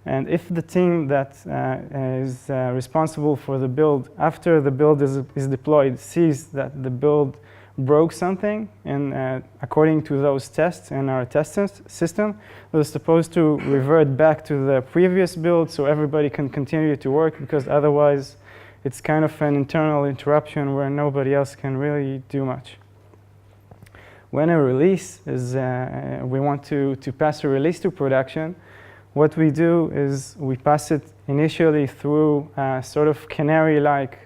And if the team that is responsible for the build, after the build is deployed, sees that the build broke something, and according to those tests in our test system, they're supposed to revert back to the previous build so everybody can continue to work, because otherwise it's kind of an internal interruption where nobody else can really do much. When a release is, we want to pass a release to production, what we do is we pass it initially through a sort of canary-like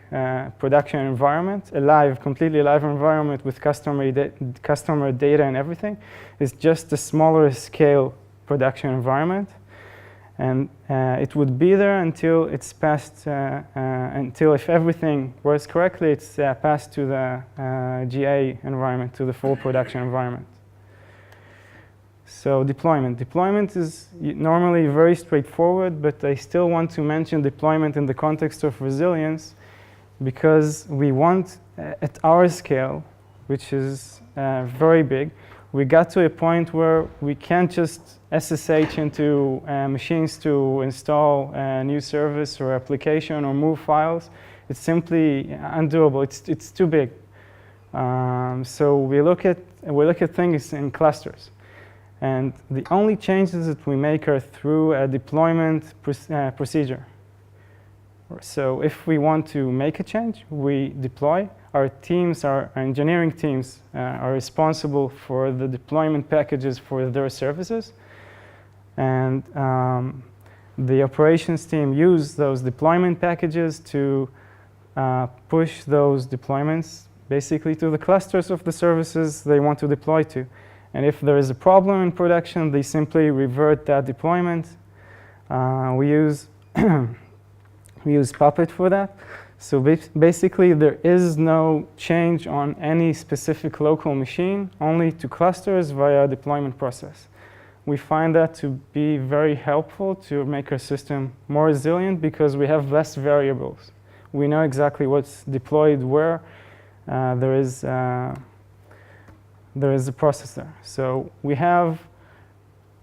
production environment, a completely live environment with customer data and everything. It's just a smaller scale production environment. And it would be there until it's passed, until if everything works correctly, it's passed to the GA environment, to the full production environment. So deployment. Deployment is normally very straightforward, but I still want to mention deployment in the context of resilience, because we want, at our scale, which is very big, we got to a point where we can't just SSH into machines to install a new service or application or move files. It's simply undoable. It's too big. So we look at things in clusters. And the only changes that we make are through a deployment procedure. So if we want to make a change, we deploy. Our teams, our engineering teams, are responsible for the deployment packages for their services. And the operations team use those deployment packages to push those deployments basically to the clusters of the services they want to deploy to. And if there is a problem in production, they simply revert that deployment. We use Puppet for that. So basically, there is no change on any specific local machine, only to clusters via deployment process. We find that to be very helpful to make our system more resilient, because we have less variables. We know exactly what's deployed where. There is a processor. So we have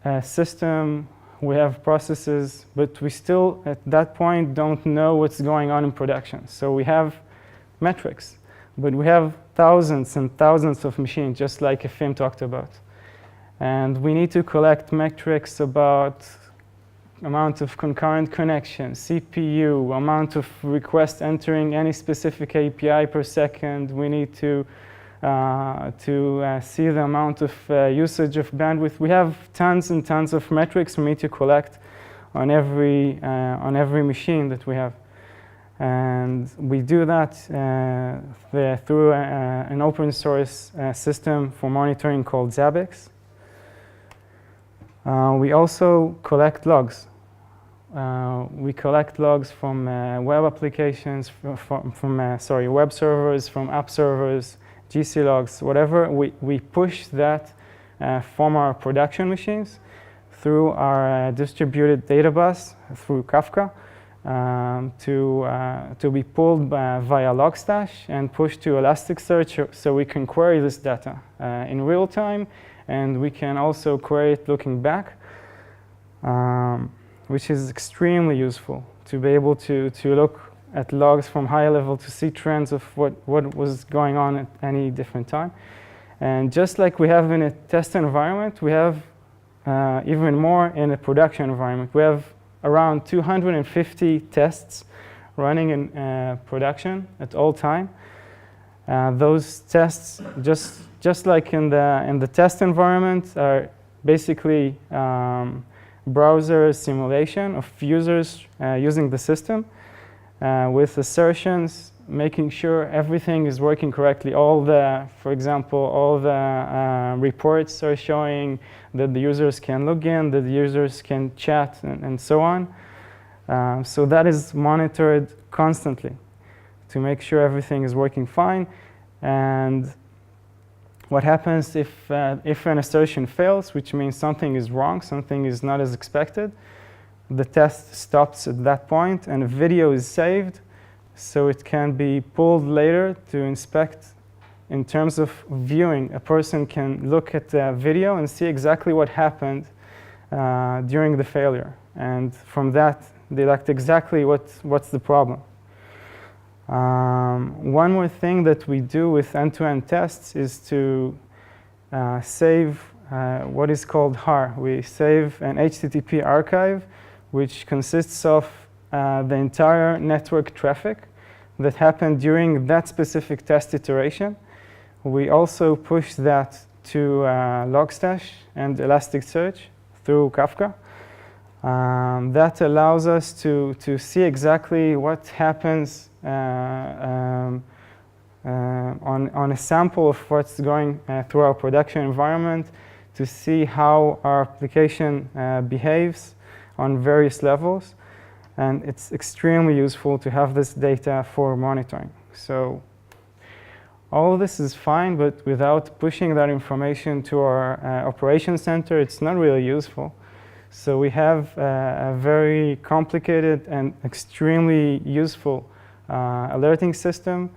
a system, we have processes, but we still, at that point, don't know what's going on in production. So we have metrics, but we have thousands and thousands of machines, just like Efim talked about. And we need to collect metrics about amount of concurrent connection, CPU, amount of requests entering any specific API per second. We need to to see the amount of usage of bandwidth. We have tons and tons of metrics for me to collect on every machine that we have. And we do that through an open source system for monitoring called Zabbix. We also collect logs. We collect logs from web applications, from web servers, from app servers, GC logs, whatever. We push that from our production machines through our distributed data bus through Kafka to be pulled via Logstash and pushed to Elasticsearch so we can query this data in real time, and we can also query it looking back, which is extremely useful to be able to look at logs from high level to see trends of what was going on at any different time. And just like we have in a test environment, we have even more in a production environment. We have around 250 tests running in production at all time. Those tests, just like in the test environment, are basically browser simulation of users using the system with assertions, making sure everything is working correctly. For example, all the reports are showing that the users can log in, that the users can chat, and so on. So that is monitored constantly to make sure everything is working fine. And what happens if an assertion fails, which means something is wrong, something is not as expected, the test stops at that point and a video is saved so it can be pulled later to inspect. In terms of viewing, a person can look at the video and see exactly what happened during the failure, and from that deduct exactly what's the problem. One more thing that we do with end-to-end tests is to save what is called HAR. We save an HTTP archive which consists of the entire network traffic that happened during that specific test iteration. We also push that to Logstash and Elasticsearch through Kafka. That allows us to see exactly what happens on a sample of what's going through our production environment, to see how our application behaves on various levels. And it's extremely useful to have this data for monitoring. So all of this is fine, but without pushing that information to our operations center, it's not really useful. So we have a very complicated and extremely useful alerting system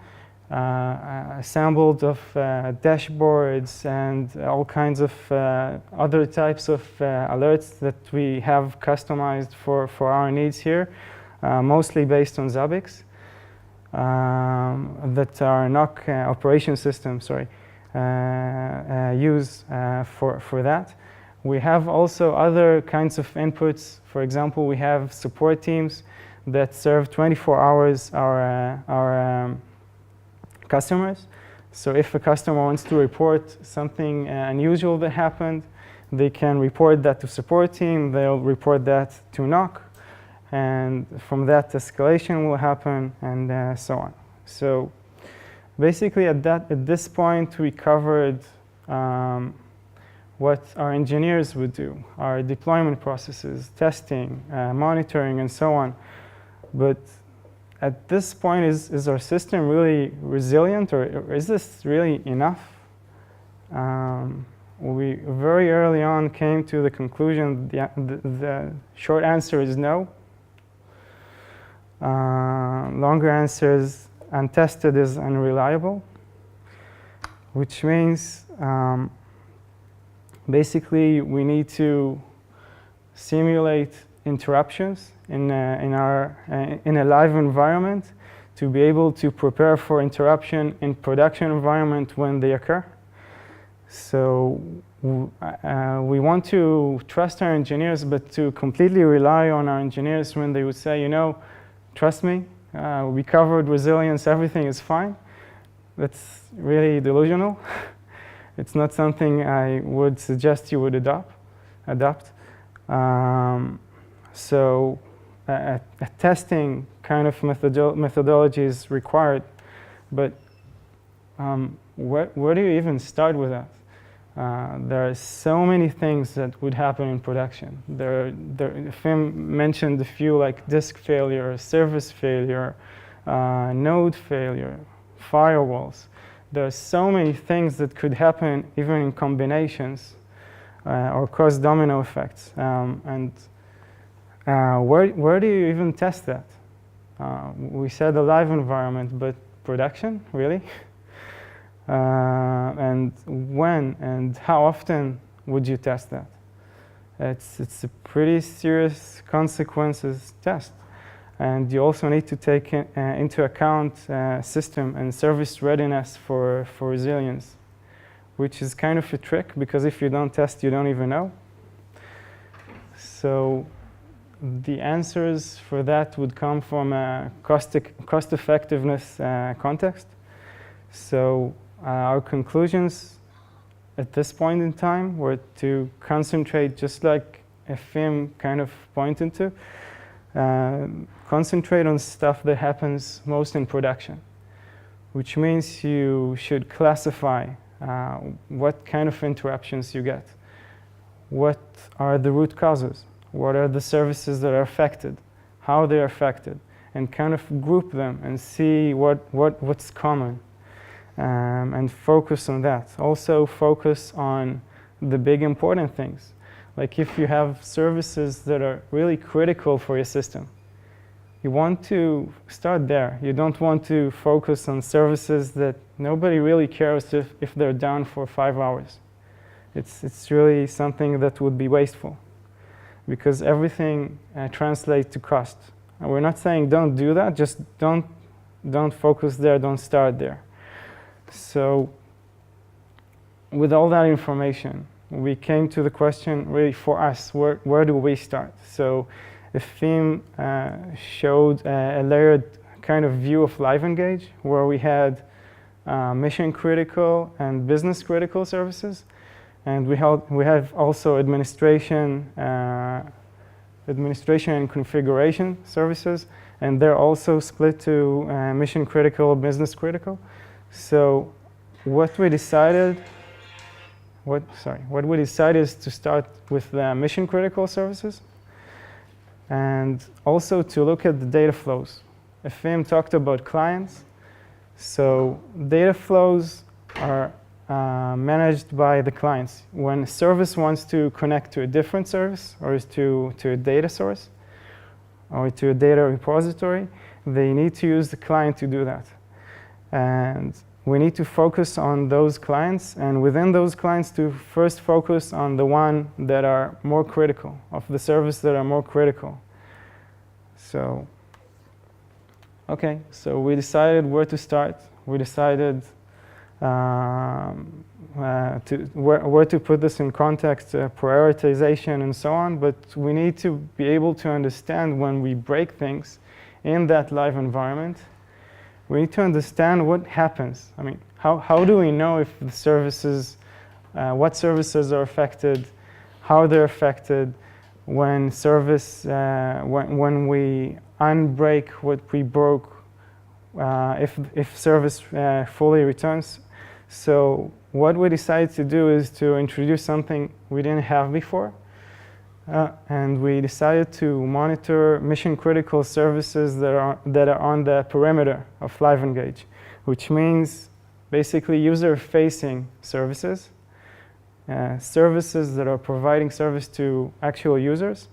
assembled of dashboards and all kinds of other types of alerts that we have customized for our needs here, mostly based on Zabbix, that our NOC operation system, use for that. We have also other kinds of inputs. For example, we have support teams that serve 24 hours our customers. So if a customer wants to report something unusual that happened, they can report that to support team. They'll report that to NOC. And from that, escalation will happen, and so on. So basically, at this point, we covered what our engineers would do, our deployment processes, testing, monitoring, and so on. But at this point, is our system really resilient, or is this really enough? We very early on came to the conclusion the short answer is no. Longer answer is untested is unreliable, which means basically we need to simulate interruptions in a live environment to be able to prepare for interruption in production environment when they occur. So we want to trust our engineers, but to completely rely on our engineers when they would say, trust me, we covered resilience, everything is fine. That's really delusional. It's not something I would suggest you would adopt. So a testing kind of methodology is required, but where do you even start with that? There are so many things that would happen in production. Efim mentioned a few, like disk failure, service failure, node failure, firewalls. There are so many things that could happen even in combinations or cause domino effects. Where do you even test that? We said a live environment, but production, really? And when and how often would you test that? It's a pretty serious consequences test. And you also need to take into account system and service readiness for resilience, which is kind of a trick, because if you don't test, you don't even know. So the answers for that would come from a cost effectiveness context. So our conclusions at this point in time were to concentrate, just like Efim kind of pointed to, concentrate on stuff that happens most in production, which means you should classify what kind of interruptions you get, what are the root causes, what are the services that are affected, how they are affected, and kind of group them and see what's common, and focus on that. Also focus on the big important things. Like if you have services that are really critical for your system, you want to start there. You don't want to focus on services that nobody really cares if they're down for 5 hours. It's really something that would be wasteful, because everything translates to cost. And we're not saying don't do that, just don't focus there, don't start there. So with all that information, we came to the question, really for us, where do we start? So Efim showed a layered kind of view of LiveEngage, where we had mission critical and business critical services. And we have also administration and configuration services, and they're also split to mission critical, business critical. So what we decided is to start with the mission critical services, and also to look at the data flows. Efim talked about clients. So data flows are managed by the clients. When a service wants to connect to a different service, or to a data source, or to a data repository, they need to use the client to do that. And we need to focus on those clients, and within those clients to first focus on the one that are more critical, of the service that are more critical. So, okay, so we decided where to start. We decided where to put this in context, prioritization and so on, but we need to be able to understand when we break things in that live environment, we need to understand what happens. I mean, how do we know if the services, what services are affected, how they're affected, when service, when we unbreak what we broke, if service fully returns. So what we decided to do is to introduce something we didn't have before. And we decided to monitor mission critical services that are on the perimeter of LiveEngage, which means basically user facing services, services that are providing service to actual users.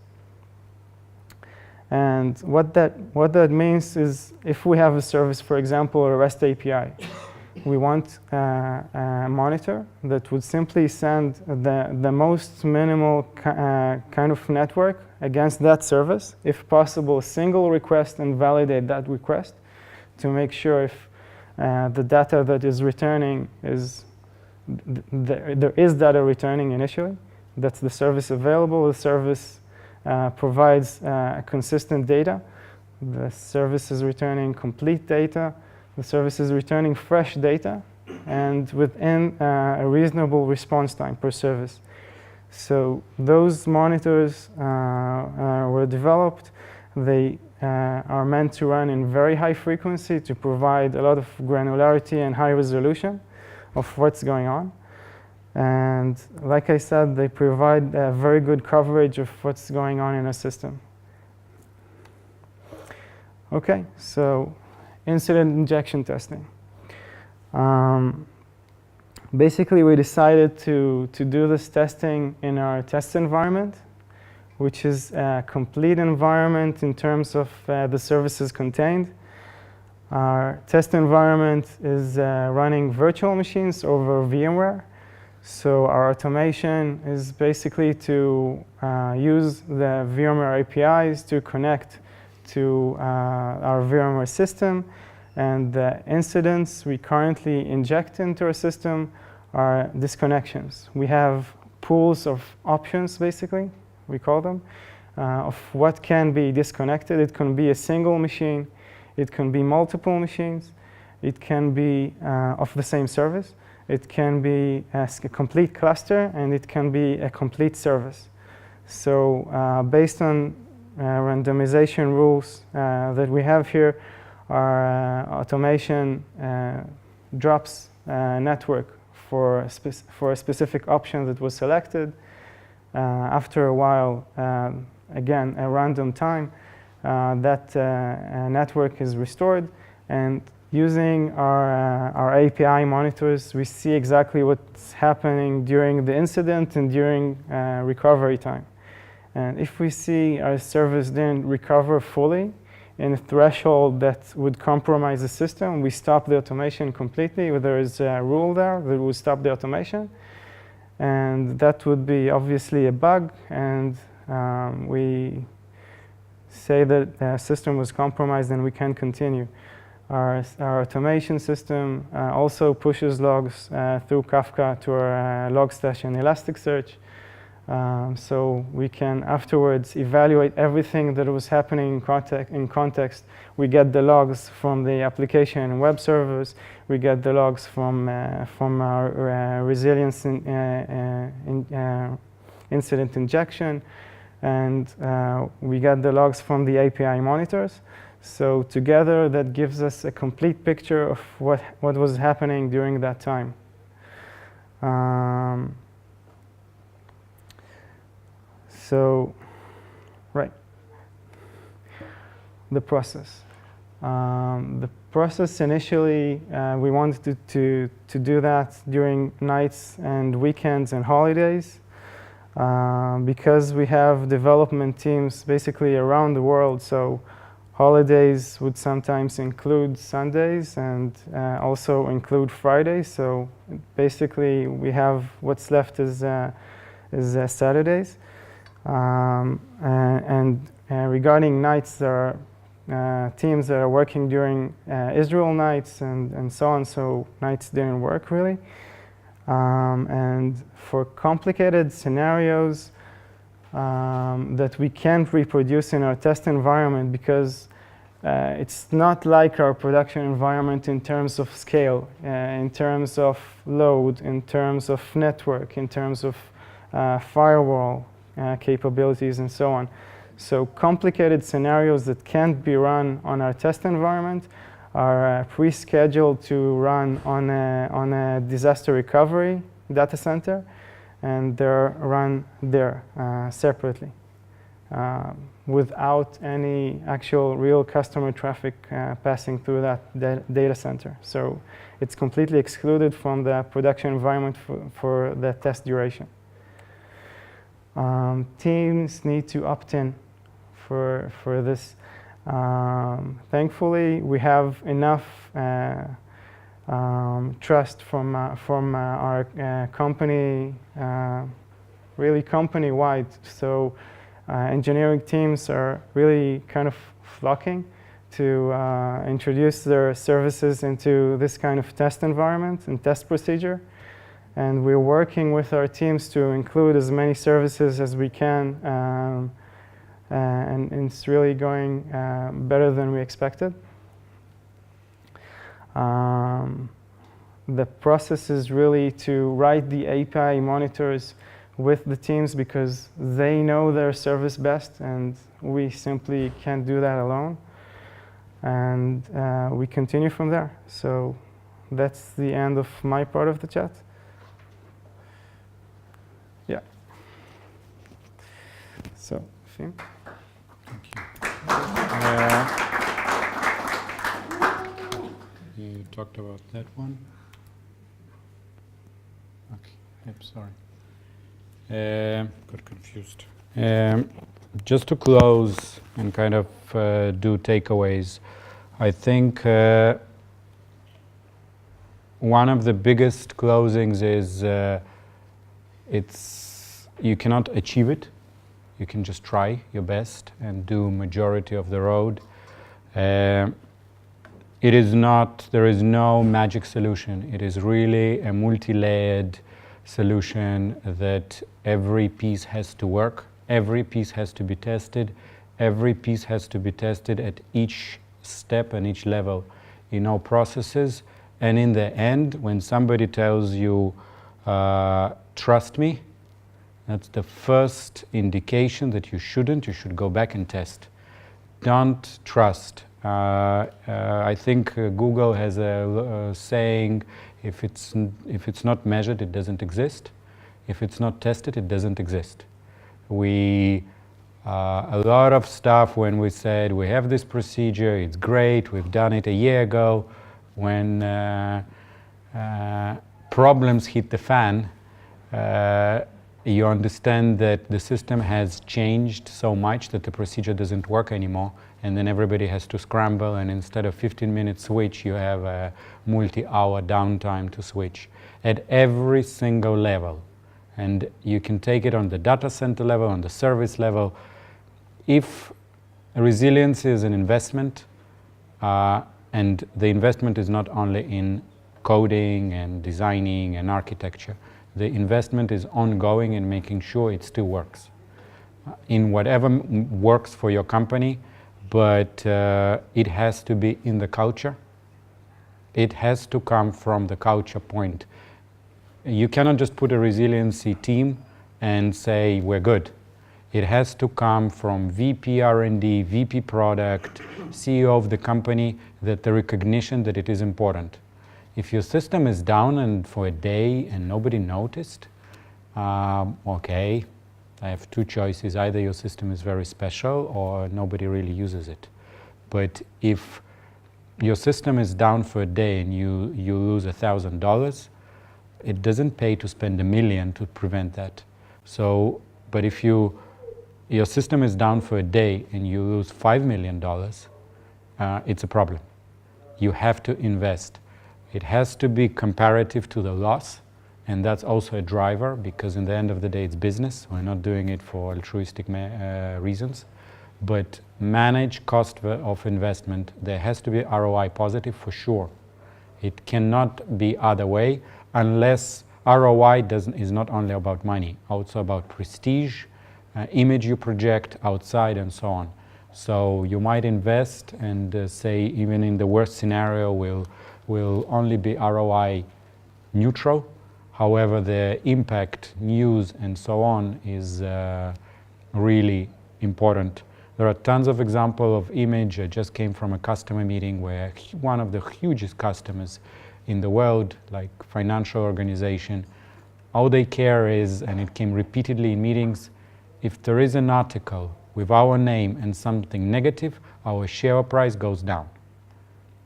And what that means is, if we have a service, for example, a REST API, we want a monitor that would simply send the most minimal kind of network against that service, if possible, a single request, and validate that request to make sure if the data that is returning is, there is data returning initially, that's the service available, the service provides consistent data, the service is returning complete data, The service is returning fresh data and within a reasonable response time per service. So those monitors were developed. They are meant to run in very high frequency to provide a lot of granularity and high resolution of what's going on. And like I said, they provide very good coverage of what's going on in a system. Okay, so incident injection testing. Basically, we decided to do this testing in our test environment, which is a complete environment in terms of the services contained. Our test environment is running virtual machines over VMware. So our automation is basically to use the VMware APIs to connect to our VMware system. And the incidents we currently inject into our system are disconnections. We have pools of options, basically, we call them, of what can be disconnected. It can be a single machine. It can be multiple machines. It can be of the same service. It can be a complete cluster, and it can be a complete service. So based on randomization rules that we have here, our automation drops a network for a specific option that was selected. After a while, again, a random time, that network is restored. And using our API monitors, we see exactly what's happening during the incident and during recovery time. And if we see our service didn't recover fully in a threshold that would compromise the system, we stop the automation completely. There is a rule there that will stop the automation. And that would be obviously a bug. And we say that the system was compromised and we can continue. Our automation system also pushes logs through Kafka to our Logstash and Elasticsearch. So we can afterwards evaluate everything that was happening in context. We get the logs from the application and web servers. We get the logs from our resilience incident injection. And we get the logs from the API monitors. So together, that gives us a complete picture of what was happening during that time. So, right, the process. The process initially, we wanted to do that during nights and weekends and holidays because we have development teams basically around the world. So holidays would sometimes include Sundays and also include Fridays. So basically, we have what's left is Saturdays. Regarding nights, there are teams that are working during Israel nights and so on, so nights didn't work really. And for complicated scenarios that we can't reproduce in our test environment because it's not like our production environment in terms of scale, in terms of load, in terms of network, in terms of firewall capabilities and so on. So complicated scenarios that can't be run on our test environment are pre-scheduled to run on a disaster recovery data center, and they're run there separately without any actual real customer traffic passing through that data center. So it's completely excluded from the production environment for the test duration. Teams need to opt in for this. Thankfully, we have enough trust from our company, really company-wide. So engineering teams are really kind of flocking to introduce their services into this kind of test environment and test procedure. And we're working with our teams to include as many services as we can. And it's really going better than we expected. The process is really to write the API monitors with the teams because they know their service best, and we simply can't do that alone. And we continue from there. So that's the end of my part of the chat. Yeah. So, Efim. Thank you. You talked about that one. Okay, I'm sorry. Got confused. Just to close and kind of do takeaways, I think one of the biggest closings is you cannot achieve it. You can just try your best and do majority of the road. There is no magic solution. It is really a multi-layered solution that every piece has to work. Every piece has to be tested. Every piece has to be tested at each step and each level in all processes. And in the end, when somebody tells you, trust me, that's the first indication that you should go back and test. Don't trust. I think Google has a saying, if it's not measured, it doesn't exist. If it's not tested, it doesn't exist. A lot of stuff when we said we have this procedure, it's great, we've done it a year ago, when problems hit the fan, you understand that the system has changed so much that the procedure doesn't work anymore, and then everybody has to scramble, and instead of 15-minute switch, you have a multi-hour downtime to switch at every single level. And you can take it on the data center level, on the service level. If resilience is an investment, and the investment is not only in coding and designing and architecture, the investment is ongoing in making sure it still works in whatever works for your company, but it has to be in the culture. It has to come from the culture point. You cannot just put a resiliency team and say we're good. It has to come from VP R&D, VP product, CEO of the company, that the recognition that it is important. If your system is down and for a day and nobody noticed, okay, I have two choices. Either your system is very special or nobody really uses it. But if your system is down for a day and you lose $1,000, it doesn't pay to spend $1 million to prevent that. So, but if your system is down for a day and you lose $5 million, it's a problem. You have to invest. It has to be comparative to the loss, and that's also a driver, because in the end of the day it's business. We're not doing it for altruistic reasons. But manage cost of investment. There has to be ROI positive for sure. It cannot be other way, unless ROI is not only about money, also about prestige, image you project outside, and so on. So you might invest and say, even in the worst scenario, will only be ROI neutral. However, the impact, news, and so on is really important. There are tons of examples of image. I just came from a customer meeting where one of the hugest customers in the world, like financial organization, all they care is, and it came repeatedly in meetings, if there is an article with our name and something negative, our share price goes down.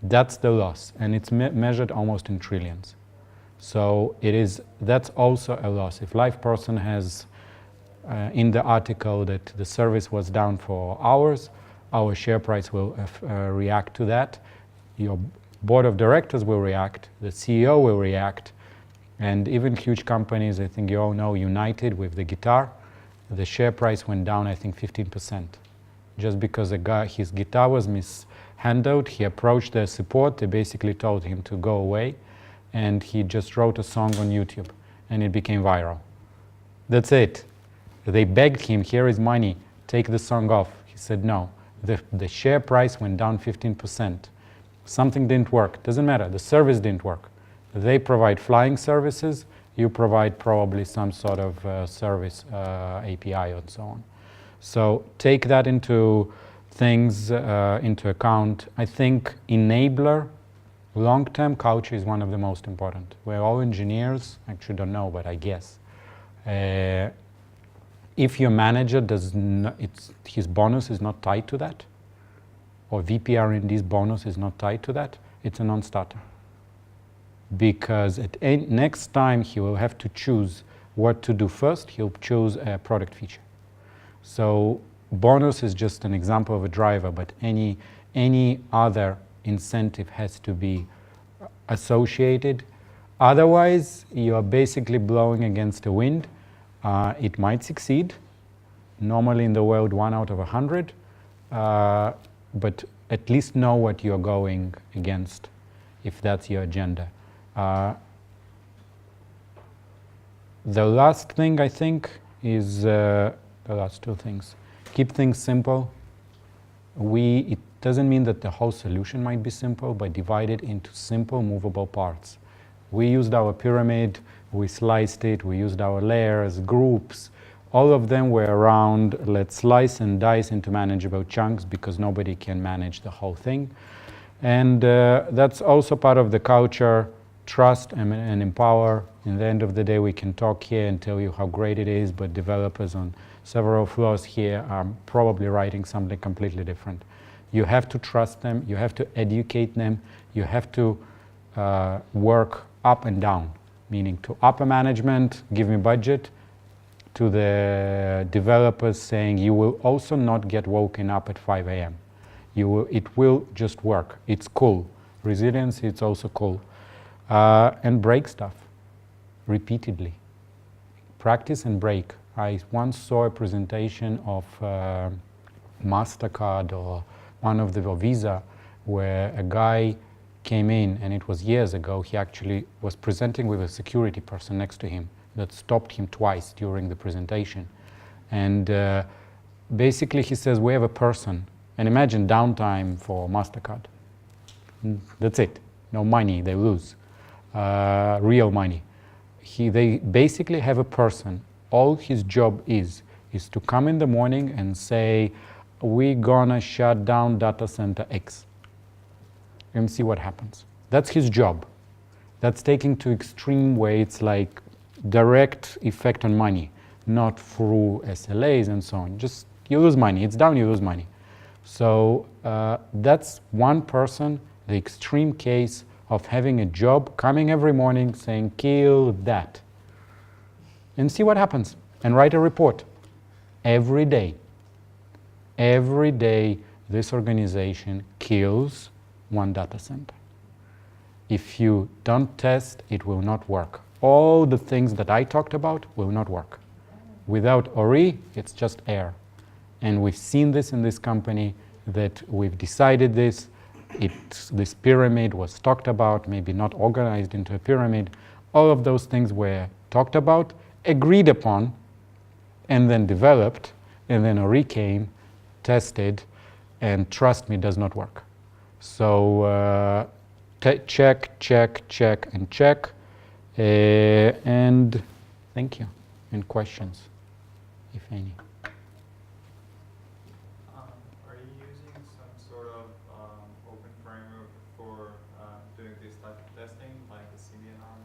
That's the loss, and it's measured almost in trillions. So that's also a loss. If LivePerson has in the article that the service was down for hours, our share price will react to that. Your board of directors will react, the CEO will react, and even huge companies, I think you all know United with the guitar, the share price went down, I think, 15%. Just because his guitar was mishandled, he approached their support, they basically told him to go away, and he just wrote a song on YouTube, and it became viral. That's it. They begged him, here is money, take the song off. He said no. The share price went down 15%. Something didn't work. Doesn't matter. The service didn't work. They provide flying services. You provide probably some sort of service API and so on. So take that into into account. I think enabler, long-term culture is one of the most important. We're all engineers. Actually, don't know, but I guess. If your manager does not, his bonus is not tied to that, or VP R&D's bonus is not tied to that, it's a non-starter. Because next time he will have to choose what to do first, he'll choose a product feature. So bonus is just an example of a driver, but any other incentive has to be associated. Otherwise, you are basically blowing against the wind. It might succeed. Normally in the world, 1 out of 100. But at least know what you're going against, if that's your agenda. The last thing, I think, is the last two things. Keep things simple. It doesn't mean that the whole solution might be simple, but divide it into simple, movable parts. We used our pyramid, we sliced it, we used our layers, groups. All of them were around, let's slice and dice into manageable chunks because nobody can manage the whole thing. And that's also part of the culture, trust and empower. In the end of the day, we can talk here and tell you how great it is, but developers on several floors here are probably writing something completely different. You have to trust them, you have to educate them, you have to work up and down, meaning to upper management, give me budget, to the developers saying you will also not get woken up at 5 a.m. It will just work. It's cool. Resilience, it's also cool. And break stuff repeatedly. Practice and break. I once saw a presentation of MasterCard or one of the Visa where a guy came in, and it was years ago. He actually was presenting with a security person next to him that stopped him twice during the presentation. And basically he says, we have a person, and imagine downtime for MasterCard. That's it. No money, they lose. Real money. They basically have a person. All his job is to come in the morning and say, we're gonna shut down data center X. And see what happens. That's his job. That's taken to extreme way. It's like direct effect on money, not through SLAs and so on. Just you lose money. It's down, you lose money. So that's one person, the extreme case of having a job, coming every morning saying, kill that. And see what happens. And write a report. Every day. Every day this organization kills one data center. If you don't test, it will not work. All the things that I talked about will not work. Without Ori, it's just air. And we've seen this in this company, that we've decided this. This pyramid was talked about, maybe not organized into a pyramid. All of those things were talked about, agreed upon, and then developed, and then Ori came, tested, and trust me, does not work. So check, and check. And thank you. And questions, if any. Are you using some sort of open framework for doing this type of testing, like the CDNR?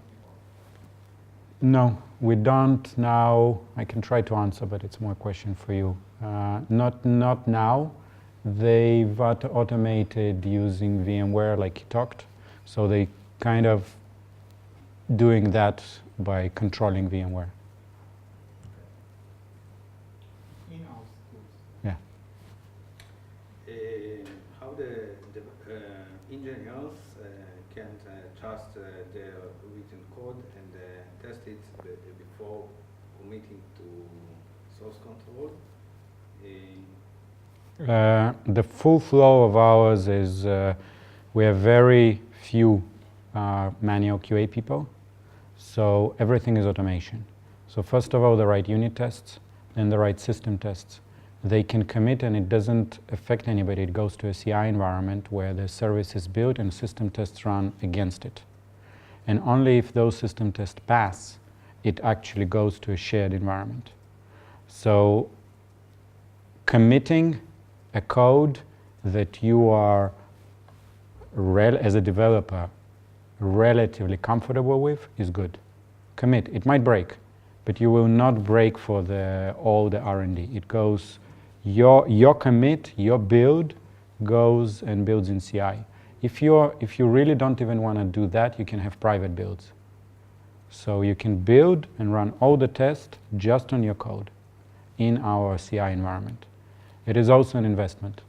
No, we don't now. I can try to answer, but it's more a question for you. Not now. They've automated using VMware, like you talked. So they kind of doing that by controlling VMware. In-house tools. Yeah. How the engineers can trust the written code and test it before committing to source control? The full flow of ours is we have very few manual QA people, so everything is automation. So first of all, the right unit tests, then the right system tests, they can commit and it doesn't affect anybody. It goes to a CI environment where the service is built and system tests run against it. And only if those system tests pass, it actually goes to a shared environment. So committing a code that you are, as a developer, relatively comfortable with is good. Commit. It might break, but you will not break for all the R&D. It goes, your commit, your build goes and builds in CI. If you really don't even want to do that, you can have private builds. So you can build and run all the tests just on your code in our CI environment. It is also an investment.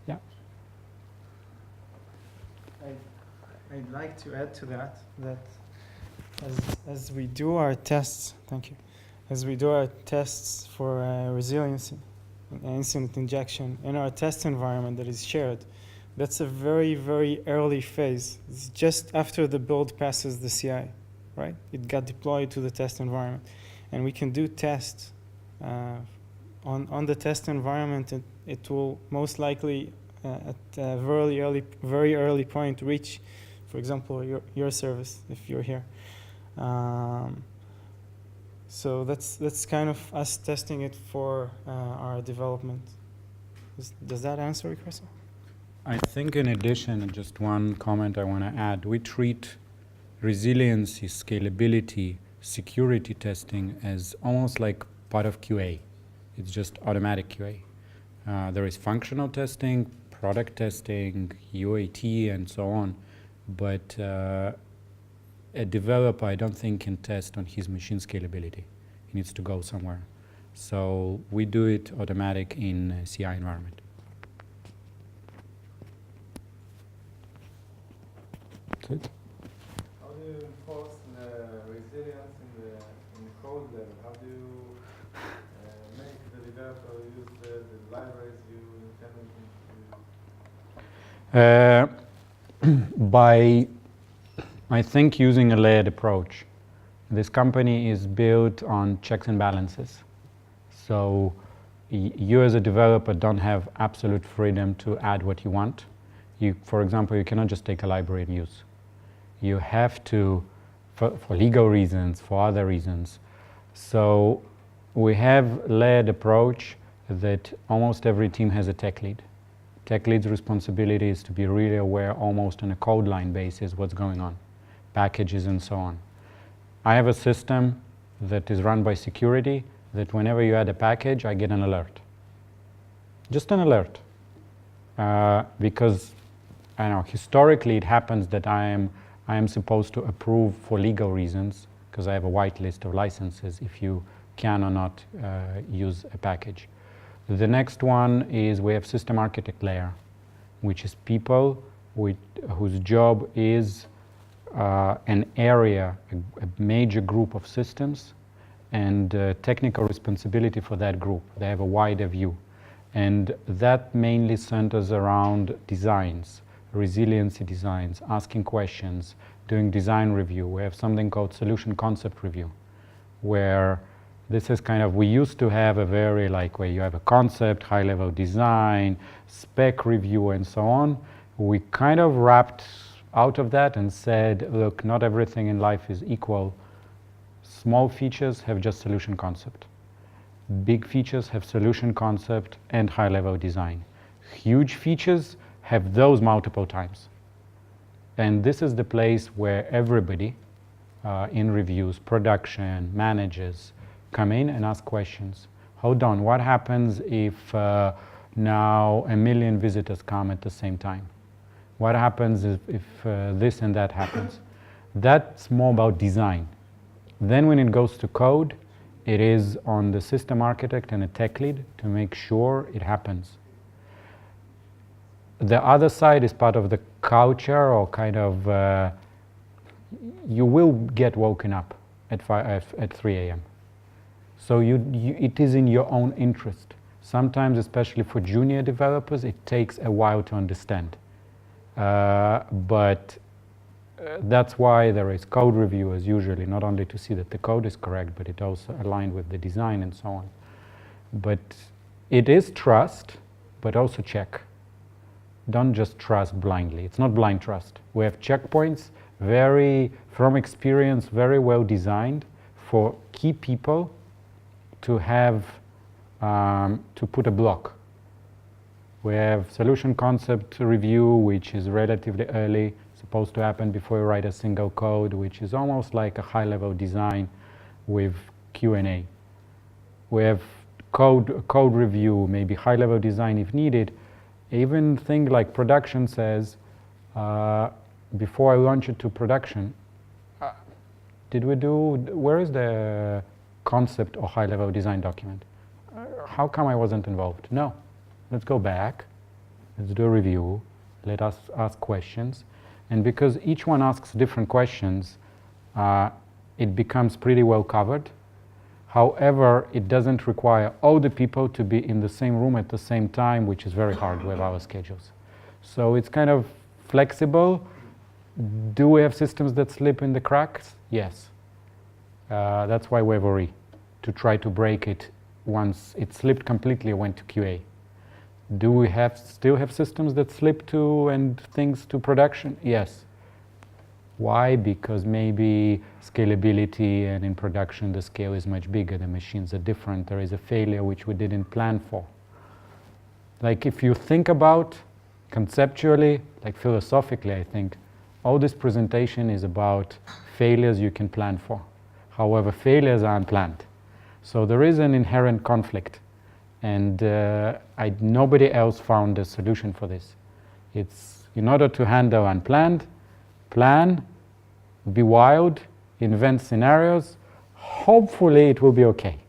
Yeah. I'd like to add to that as we do our tests, thank you, as we do our tests for resiliency and incident injection in our test environment that is shared, that's a very, very early phase. It's just after the build passes the CI, right? It got deployed to the test environment. And we can do tests on the test environment. It will most likely at a very early point reach, for example, your service if you're here. So that's kind of us testing it for our development. Does that answer your question? I think in addition, just one comment I want to add, we treat resiliency, scalability, security testing as almost like part of QA. It's just automatic QA. There is functional testing, product testing, UAT, and so on. But a developer, I don't think, can test on his machine scalability. He needs to go somewhere. So we do it automatic in a CI environment. That's it. How do you enforce the resilience in the code level? How do you make the developer use the libraries you intended to use? By, I think, using a layered approach. This company is built on checks and balances. So you as a developer don't have absolute freedom to add what you want. For example, you cannot just take a library and use. You have to, for legal reasons, for other reasons. So we have layered approach that almost every team has a tech lead. Tech lead's responsibility is to be really aware almost on a code line basis what's going on, packages and so on. I have a system that is run by security that whenever you add a package, I get an alert. Just an alert. Because I know historically it happens that I am supposed to approve for legal reasons because I have a whitelist of licenses if you can or not use a package. The next one is we have system architect layer, which is people whose job is an area, a major group of systems, and technical responsibility for that group. They have a wider view. And that mainly centers around designs, resiliency designs, asking questions, doing design review. We have something called solution concept review, where this is kind of, we used to have a very where you have a concept, high-level design, spec review, and so on. We kind of wrapped out of that and said, look, not everything in life is equal. Small features have just solution concept. Big features have solution concept and high-level design. Huge features have those multiple times. And this is the place where everybody in reviews, production, managers, come in and ask questions. Hold on, what happens if now 1 million visitors come at the same time? What happens if this and that happens? That's more about design. Then when it goes to code, it is on the system architect and a tech lead to make sure it happens. The other side is part of the culture, or kind of, you will get woken up at 3 a.m. So it is in your own interest. Sometimes, especially for junior developers, it takes a while to understand. But that's why there is code reviewers usually, not only to see that the code is correct, but it also aligned with the design and so on. But It is trust, but also check. Don't just trust blindly. It's not blind trust. We have checkpoints, from experience, very well designed for key people to have, to put a block. We have solution concept review, which is relatively early, supposed to happen before you write a single code, which is almost like a high-level design with Q&A. We have code review, maybe high-level design if needed. Even thing like production says, before I launch it to production, where is the concept or high-level design document? How come I wasn't involved? No. Let's go back, let's do a review, let us ask questions. And because each one asks different questions, it becomes pretty well covered. However, it doesn't require all the people to be in the same room at the same time, which is very hard with our schedules. So it's kind of flexible. Do we have systems that slip in the cracks? Yes. That's why we have Ori, to try to break it once it slipped completely and went to QA. Do we still have systems that slip and things to production? Yes. Why? Because maybe scalability, and in production the scale is much bigger, the machines are different, there is a failure which we didn't plan for. Like if you think about conceptually, like philosophically, I think all this presentation is about failures you can plan for. However, failures are unplanned. So there is an inherent conflict. And nobody else found a solution for this. It's in order to handle unplanned, plan, be wild, invent scenarios. Hopefully it will be okay.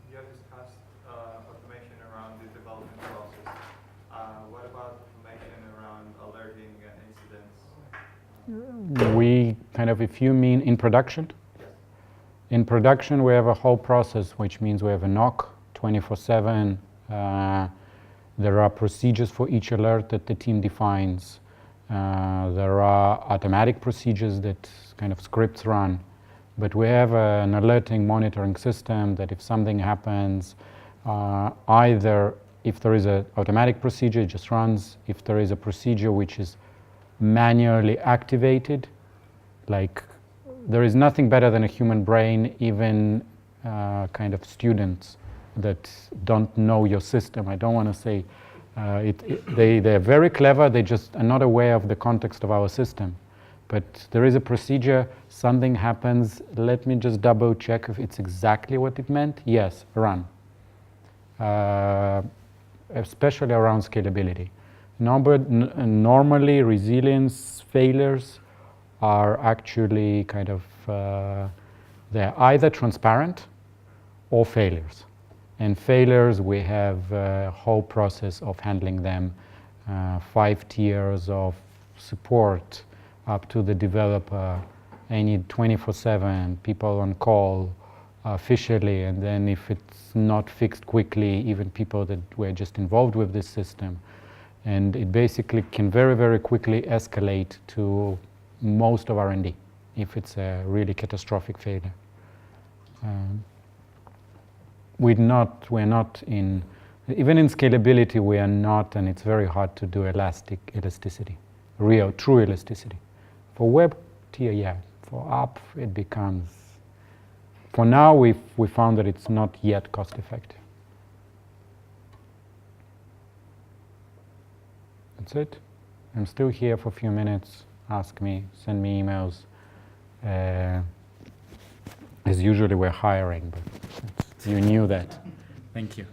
You have discussed automation around the development process. What about automation around alerting incidents? If you mean in production? In production, we have a whole process, which means we have a NOC 24/7. There are procedures for each alert that the team defines. There are automatic procedures that kind of scripts run. But we have an alerting monitoring system that if something happens, either if there is an automatic procedure, it just runs. If there is a procedure which is manually activated, like there is nothing better than a human brain, even kind of students that don't know your system. I don't want to say they're very clever, they just are not aware of the context of our system. But there is a procedure, something happens, let me just double check if it's exactly what it meant. Yes, run. Especially around scalability. Normally, resilience failures are actually kind of, they're either transparent or failures. And failures, we have a whole process of handling them, 5 tiers of support up to the developer, any 24/7, people on call officially, and then if it's not fixed quickly, even people that were just involved with this system. And it basically can very, very quickly escalate to most of R&D if it's a really catastrophic failure. We're not in, even in scalability, we are not, and it's very hard to do elasticity, true elasticity. For web tier, yeah. For app, it becomes, for now, we found that it's not yet cost effective. That's it. I'm still here for a few minutes. Ask me, send me emails. As usually, we're hiring, but you knew that. Thank you.